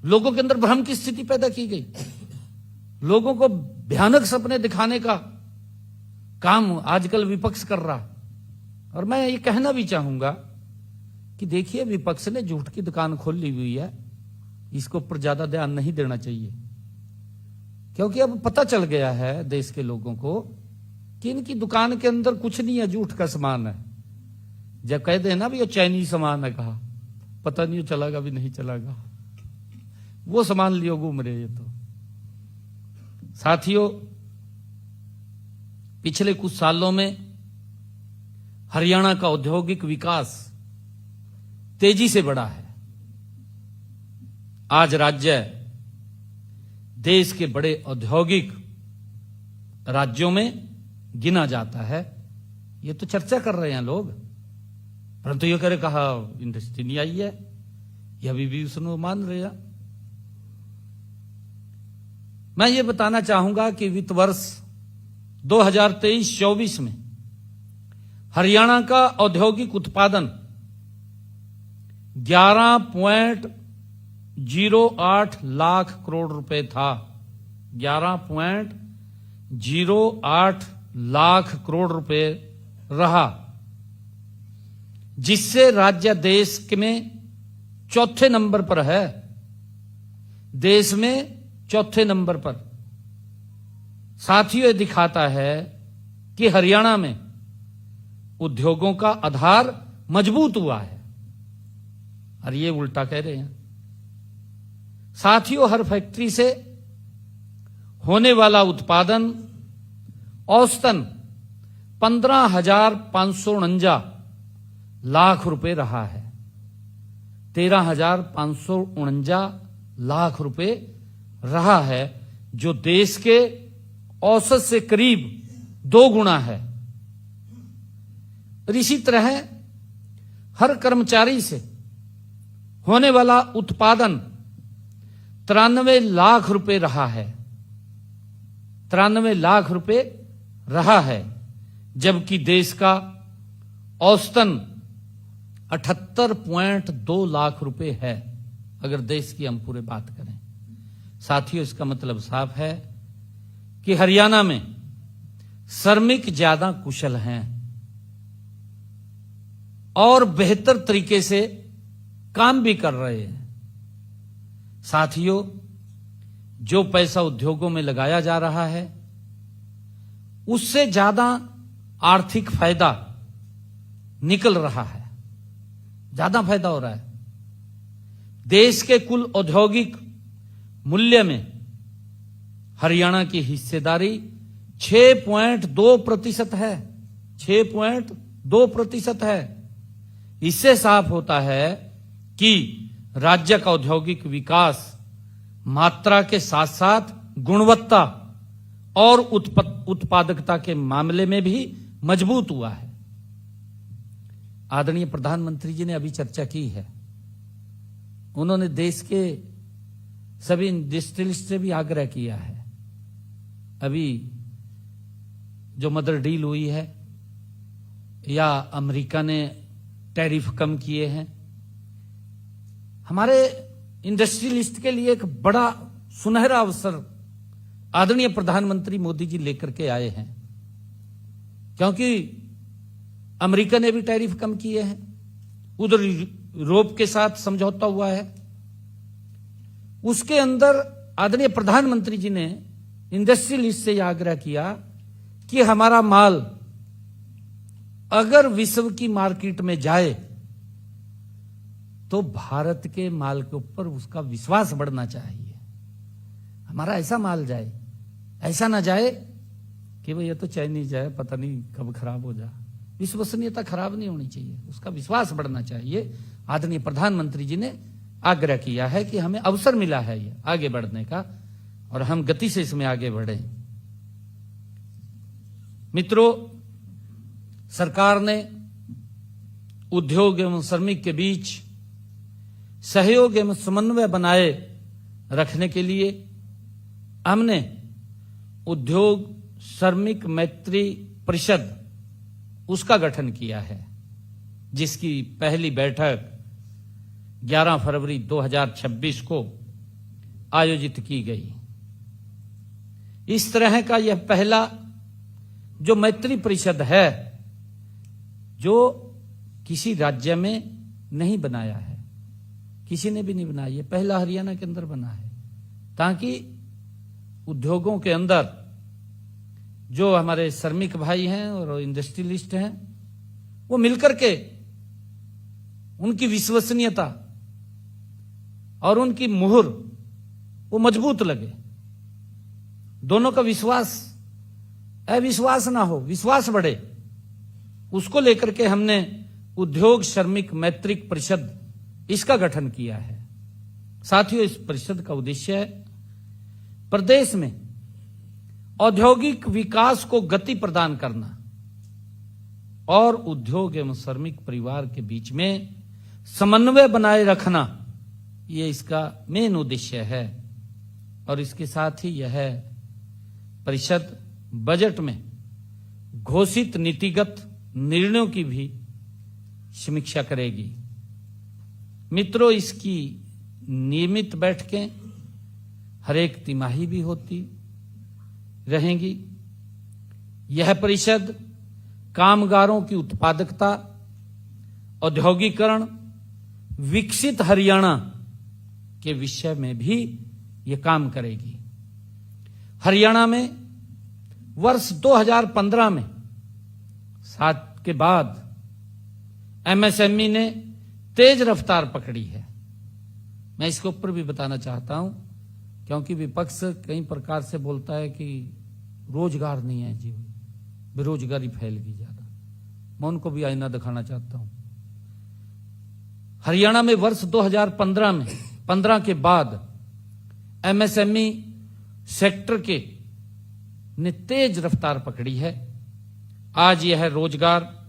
लोगों के अंदर भ्रम की स्थिति पैदा की गई, लोगों को भयानक सपने दिखाने का काम आजकल विपक्ष कर रहा। और मैं ये कहना भी चाहूंगा कि देखिए, विपक्ष ने झूठ की दुकान खोल ली हुई है, इसके ऊपर ज्यादा ध्यान नहीं देना चाहिए, क्योंकि अब पता चल गया है देश के लोगों को कि इनकी दुकान के अंदर कुछ नहीं है, जूठ का सामान है। जब कह दे ना भी ये चाइनीज सामान है, कहा पता नहीं चलेगा भी नहीं चलेगा, वो सामान लियो घूम रहे। ये तो साथियों, पिछले कुछ सालों में हरियाणा का औद्योगिक विकास तेजी से बढ़ा है। आज राज्य देश के बड़े औद्योगिक राज्यों में गिना जाता है। ये तो चर्चा कर रहे हैं लोग, परंतु ये करे कहा इंडस्ट्री नहीं आई है, ये अभी भी उसने मान रहे हैं। मैं ये बताना चाहूंगा कि वित्त वर्ष 2023-24 में हरियाणा का औद्योगिक उत्पादन 11.08 लाख करोड़ रुपए था। 11.08 लाख करोड़ रुपए रहा, जिससे राज्य देश में चौथे नंबर पर है। देश में चौथे नंबर पर। साथियों, ये दिखाता है कि हरियाणा में उद्योगों का आधार मजबूत हुआ है, और ये उल्टा कह रहे हैं। साथियों, हर फैक्ट्री से होने वाला उत्पादन औसतन 15,549 लाख रुपए रहा है। 13,549 लाख रुपए रहा है, जो देश के औसत से करीब 2 गुना है। और इसी तरह हर कर्मचारी से होने वाला उत्पादन 93 लाख रुपए रहा है। 93 लाख रुपए रहा है, जबकि देश का औसतन 78.2 लाख रुपए है, अगर देश की हम पूरे बात करें। साथियों, इसका मतलब साफ है कि हरियाणा में श्रमिक ज्यादा कुशल हैं और बेहतर तरीके से काम भी कर रहे हैं। साथियों, जो पैसा उद्योगों में लगाया जा रहा है, उससे ज्यादा आर्थिक फायदा निकल रहा है, ज्यादा फायदा हो रहा है। देश के कुल औद्योगिक मूल्य में हरियाणा की हिस्सेदारी 6.2% है। 6.2% है। इससे साफ होता है कि राज्य का औद्योगिक विकास मात्रा के साथ साथ गुणवत्ता और उत्पादकता के मामले में भी मजबूत हुआ है। आदरणीय प्रधानमंत्री जी ने अभी चर्चा की है। उन्होंने देश के सभी इंडस्ट्रियलिस्ट से भी आग्रह किया है। अभी जो मदर डील हुई है, या अमेरिका ने टैरिफ कम किए हैं, हमारे इंडस्ट्रियलिस्ट के लिए एक बड़ा सुनहरा अवसर आदरणीय प्रधानमंत्री मोदी जी लेकर के आए हैं। क्योंकि अमेरिका ने भी टैरिफ कम किए हैं, उधर यूरोप के साथ समझौता हुआ है। उसके अंदर आदरणीय प्रधानमंत्री जी ने इंडस्ट्रियलिस्ट से यह आग्रह किया कि हमारा माल अगर विश्व की मार्केट में जाए तो भारत के माल के ऊपर उसका विश्वास बढ़ना चाहिए। हमारा ऐसा माल जाए, ऐसा ना जाए कि भाई ये तो चाइनीज है, पता नहीं कब खराब हो जाए। विश्वसनीयता खराब नहीं होनी चाहिए, उसका विश्वास बढ़ना चाहिए। आदरणीय प्रधानमंत्री जी ने आग्रह किया है कि हमें अवसर मिला है ये आगे बढ़ने का, और हम गति से इसमें आगे बढ़े। मित्रों, सरकार ने उद्योग एवं श्रमिक के बीच सहयोग एवं समन्वय बनाए रखने के लिए हमने उद्योग श्रमिक मैत्री परिषद उसका गठन किया है, जिसकी पहली बैठक 11 फरवरी 2026 को आयोजित की गई। इस तरह का यह पहला जो मैत्री परिषद है, जो किसी राज्य में नहीं बनाया है, किसी ने भी नहीं बनाया, ये पहला हरियाणा के अंदर बना है, ताकि उद्योगों के अंदर जो हमारे श्रमिक भाई हैं और इंडस्ट्रियलिस्ट हैं, वो मिलकर के उनकी विश्वसनीयता और उनकी मुहर वो मजबूत लगे। दोनों का विश्वास, अविश्वास ना हो, विश्वास बढ़े, उसको लेकर के हमने उद्योग श्रमिक मैत्रिक परिषद इसका गठन किया है। साथियों, इस परिषद का उद्देश्य है प्रदेश में औद्योगिक विकास को गति प्रदान करना और उद्योग एवं श्रमिक परिवार के बीच में समन्वय बनाए रखना, ये इसका मेन उद्देश्य है। और इसके साथ ही यह परिषद बजट में घोषित नीतिगत निर्णयों की भी समीक्षा करेगी। मित्रों, इसकी नियमित बैठकें हर एक तिमाही भी होती रहेंगी। यह परिषद कामगारों की उत्पादकता, औद्योगिकरण, विकसित हरियाणा के विषय में भी यह काम करेगी। हरियाणा में वर्ष 2015 में 7 के बाद एमएसएमई ने तेज रफ्तार पकड़ी है। मैं इसके ऊपर भी बताना चाहता हूं, क्योंकि विपक्ष कई प्रकार से बोलता है कि रोजगार नहीं है जी, बेरोजगारी फैल गई ज्यादा। मैं उनको भी आईना दिखाना चाहता हूं। हरियाणा में वर्ष 2015 में 15 के बाद एमएसएमई सेक्टर के ने तेज रफ्तार पकड़ी है। आज यह रोजगार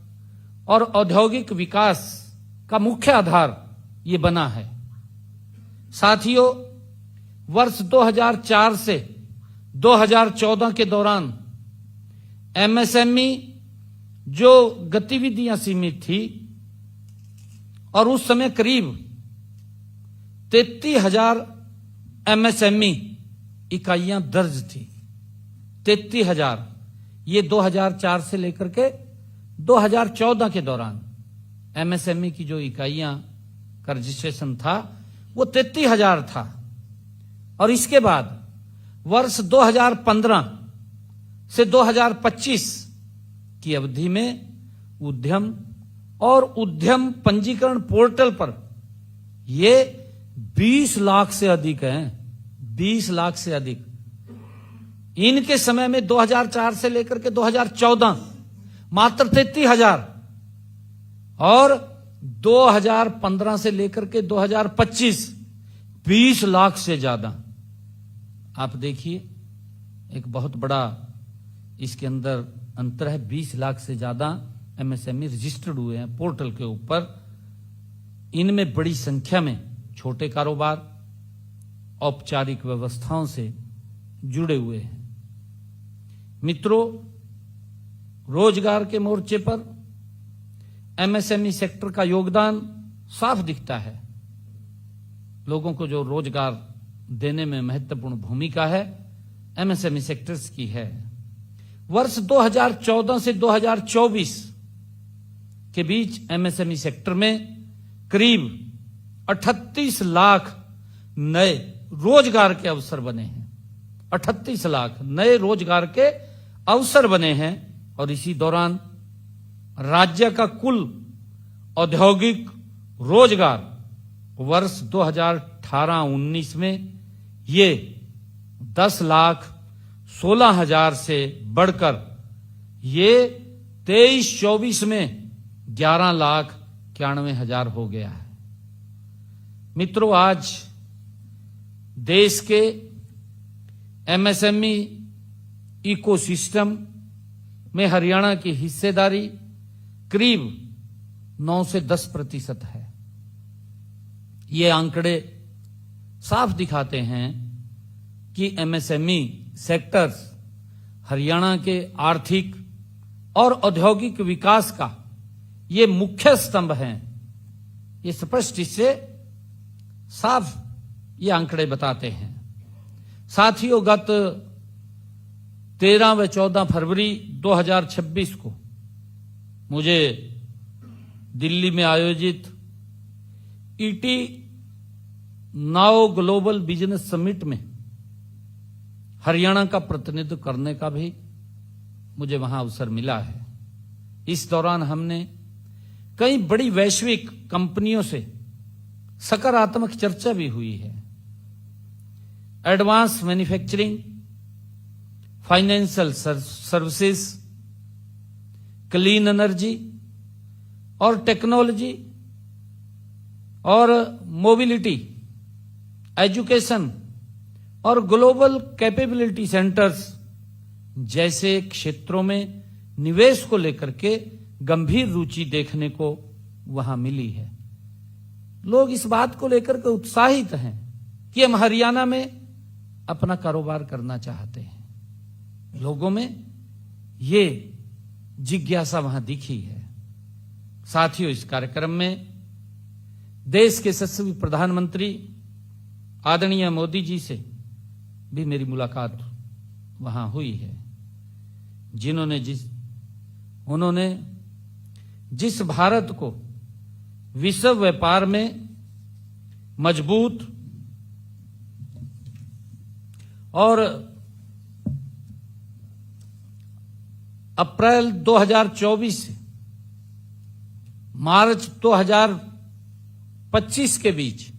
और औद्योगिक विकास का मुख्य आधार ये बना है। साथियों, वर्ष 2004 से 2014 के दौरान एमएसएमई जो गतिविधियां सीमित थी और उस समय करीब 33,000 एमएसएमई इकाइयां दर्ज थी। 33,000, ये 2004 से लेकर के 2014 के दौरान एमएसएमई की जो इकाइयां का रजिस्ट्रेशन था वो 33,000 था। और इसके बाद वर्ष 2015 से 2025 की अवधि में उद्यम और उद्यम पंजीकरण पोर्टल पर ये 20 लाख से अधिक हैं। 20 लाख से अधिक। इनके समय में 2004 से लेकर के 2014 मात्र 33,000 और 2015 से लेकर के 2025 20 लाख से ज्यादा। आप देखिए, एक बहुत बड़ा इसके अंदर अंतर है। 20 लाख से ज्यादा एमएसएमई रजिस्टर्ड हुए हैं पोर्टल के ऊपर। इनमें बड़ी संख्या में छोटे कारोबार औपचारिक व्यवस्थाओं से जुड़े हुए हैं। मित्रों, रोजगार के मोर्चे पर एमएसएमई सेक्टर का योगदान साफ दिखता है। लोगों को जो रोजगार देने में महत्वपूर्ण भूमिका है एमएसएमई सेक्टर्स की है। वर्ष 2014 से 2024 के बीच एमएसएमई सेक्टर में करीब 38 लाख नए रोजगार के अवसर बने हैं। 38 लाख नए रोजगार के अवसर बने हैं। और इसी दौरान राज्य का कुल औद्योगिक रोजगार वर्ष 2018-19 में ये 10,16,000 से बढ़कर ये 23-24 में 11,91,000 हो गया है। मित्रों, आज देश के एमएसएमई इकोसिस्टम में हरियाणा की हिस्सेदारी करीब 9 से 10% है। ये आंकड़े साफ दिखाते हैं कि एमएसएमई सेक्टर्स हरियाणा के आर्थिक और औद्योगिक विकास का ये मुख्य स्तंभ हैं। ये स्पष्ट इससे साफ ये आंकड़े बताते हैं। साथियों, गत 13 व 14 फरवरी 2026 को मुझे दिल्ली में आयोजित ET now global business summit में हरियाणा का प्रतिनिधित्व करने का भी मुझे वहां अवसर मिला है। इस दौरान हमने कई बड़ी वैश्विक कंपनियों से सकारात्मक चर्चा भी हुई है। Advance manufacturing, financial services, clean energy और टेक्नोलॉजी और मोबिलिटी, एजुकेशन और ग्लोबल कैपेबिलिटी सेंटर्स जैसे क्षेत्रों में निवेश को लेकर के गंभीर रुचि देखने को वहां मिली है। लोग इस बात को लेकर के उत्साहित हैं कि हम हरियाणा में अपना कारोबार करना चाहते हैं। लोगों में ये जिज्ञासा वहां दिखी है। साथियों, इस कार्यक्रम में देश के यशस्वी प्रधानमंत्री आदरणीय मोदी जी से भी मेरी मुलाकात वहां हुई है, उन्होंने जिस भारत को विश्व व्यापार में मजबूत और अप्रैल 2024 से मार्च 2025 के बीच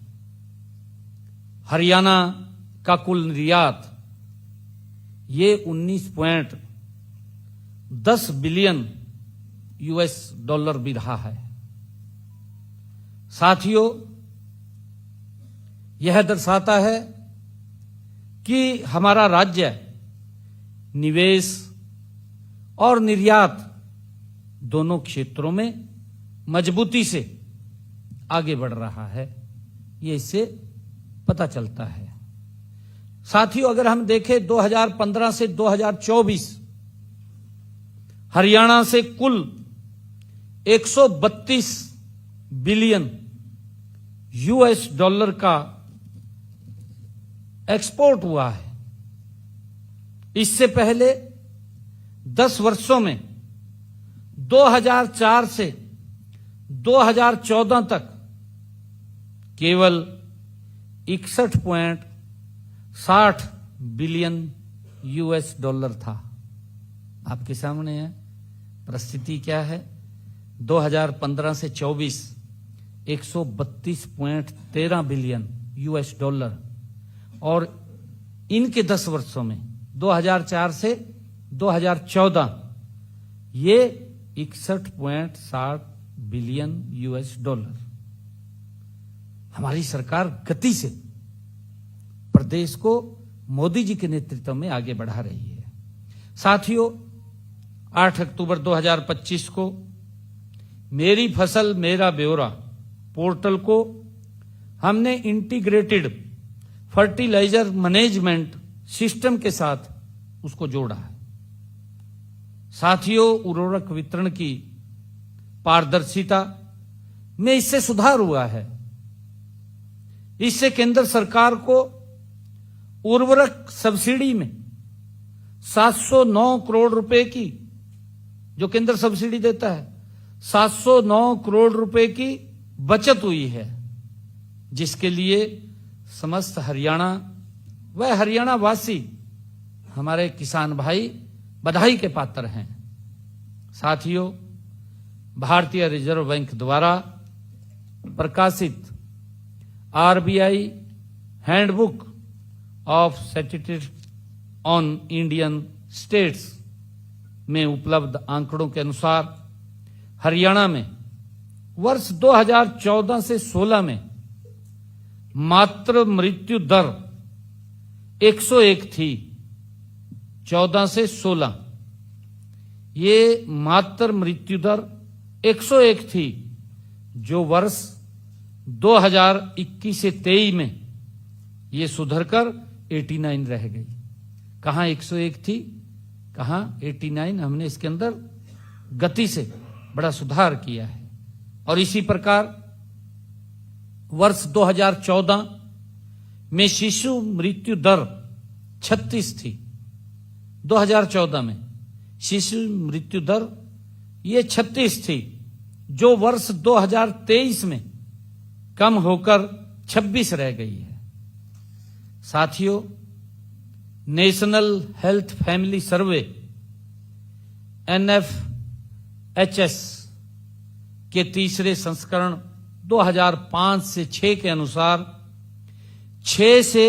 हरियाणा का कुल निर्यात ये 19.10 बिलियन यूएस डॉलर भी रहा है। साथियों, यह दर्शाता है कि हमारा राज्य निवेश और निर्यात दोनों क्षेत्रों में मजबूती से आगे बढ़ रहा है। ये इससे पता चलता है। साथियों, अगर हम देखें 2015 से 2024 हरियाणा से कुल 132 बिलियन यूएस डॉलर का एक्सपोर्ट हुआ है। इससे पहले 10 वर्षों में 2004 से 2014 तक केवल 61.60 बिलियन यूएस डॉलर था। आपके सामने है परिस्थिति क्या है। 2015 से 24 132.13 बिलियन यूएस डॉलर और इनके 10 वर्षों में 2004 से 2014 ये 61.60 बिलियन यूएस डॉलर। हमारी सरकार गति से प्रदेश को मोदी जी के नेतृत्व में आगे बढ़ा रही है। साथियों, 8 अक्टूबर 2025 को मेरी फसल मेरा ब्यौरा पोर्टल को हमने इंटीग्रेटेड फर्टिलाइजर मैनेजमेंट सिस्टम के साथ उसको जोड़ा है। साथियों, उर्वरक वितरण की पारदर्शिता में इससे सुधार हुआ है। इससे केंद्र सरकार को उर्वरक सब्सिडी में 709 करोड़ रुपए की, जो केंद्र सब्सिडी देता है, 709 करोड़ रुपए की बचत हुई है, जिसके लिए समस्त हरियाणा व हरियाणा वासी हमारे किसान भाई बधाई के पात्र हैं। साथियों, भारतीय रिजर्व बैंक द्वारा प्रकाशित RBI handbook of statistics on Indian states में उपलब्ध आंकड़ों के अनुसार हरियाणा में वर्ष 2014 से 16 में मातृ मृत्यु दर 101 थी। 14 से 16 ये मातृ मृत्यु दर 101 थी, जो वर्ष 2021 से 23 में ये सुधरकर 89 रह गई। कहां 101 थी, कहां 89। हमने इसके अंदर गति से बड़ा सुधार किया है। और इसी प्रकार वर्ष 2014 में शिशु मृत्यु दर 36 थी। 2014 में शिशु मृत्यु दर ये 36 थी, जो वर्ष 2023 में कम होकर 26 रह गई है। साथियों, नेशनल हेल्थ फैमिली सर्वे NFHS के तीसरे संस्करण 2005 से 6 के अनुसार 6 से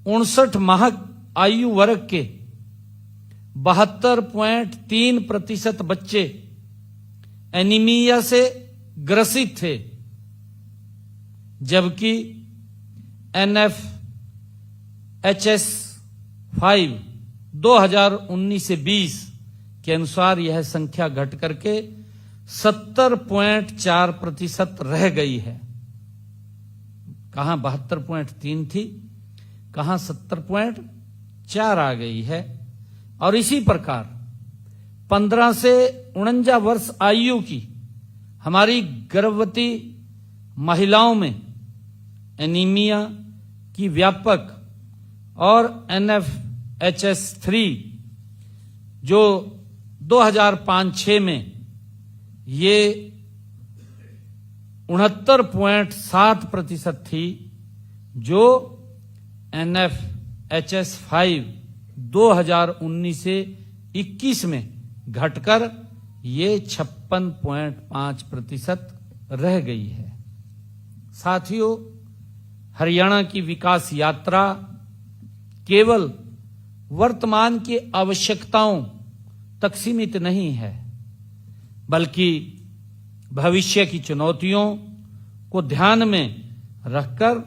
59 माह आयु वर्ग के 72.3% बच्चे एनीमिया से ग्रसित थे, जबकि NFHS 5 2019 से 20 के अनुसार यह संख्या घट करके 70.4% रह गई है। कहां 72.3 थी, कहां 70.4 आ गई है। और इसी प्रकार 15 से 49 वर्ष आयु की हमारी गर्भवती महिलाओं में एनीमिया की व्यापक और NFHS 3 जो 2005-6 में ये 69.7% थी, जो NFHS 5 2019 से 21 में घटकर ये 56.5% रह गई है। साथियों, हरियाणा की विकास यात्रा केवल वर्तमान की आवश्यकताओं तक सीमित नहीं है, बल्कि भविष्य की चुनौतियों को ध्यान में रखकर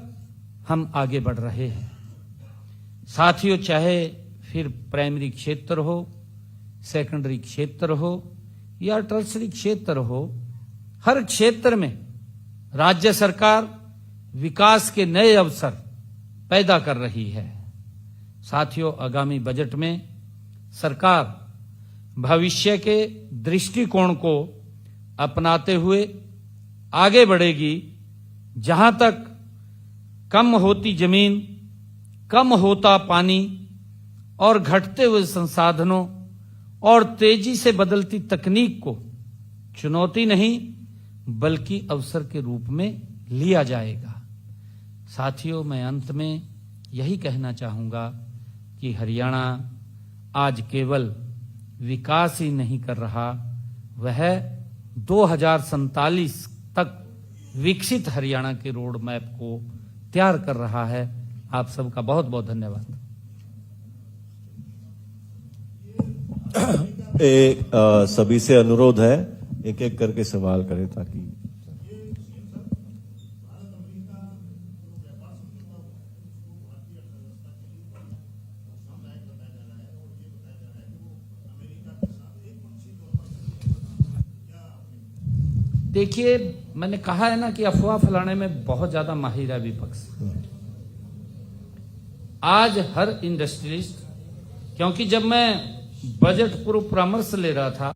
हम आगे बढ़ रहे हैं। साथियों, चाहे फिर प्राइमरी क्षेत्र हो, सेकेंडरी क्षेत्र हो या टर्सरी क्षेत्र हो, हर क्षेत्र में राज्य सरकार विकास के नए अवसर पैदा कर रही है। साथियों, आगामी बजट में सरकार भविष्य के दृष्टिकोण को अपनाते हुए आगे बढ़ेगी, जहां तक कम होती जमीन, कम होता पानी और घटते हुए संसाधनों और तेजी से बदलती तकनीक को चुनौती नहीं बल्कि अवसर के रूप में लिया जाएगा। साथियों, मैं अंत में यही कहना चाहूंगा कि हरियाणा आज केवल विकास ही नहीं कर रहा, वह 2047 तक विकसित हरियाणा के रोड मैप को तैयार कर रहा है। आप सबका बहुत बहुत धन्यवाद। सभी से अनुरोध है, एक एक करके सवाल करें ताकि देखिए, मैंने कहा है ना कि अफवाह फैलाने में बहुत ज्यादा माहिर है विपक्ष। आज हर इंडस्ट्रियलिस्ट, क्योंकि जब मैं बजट पूर्व परामर्श ले रहा था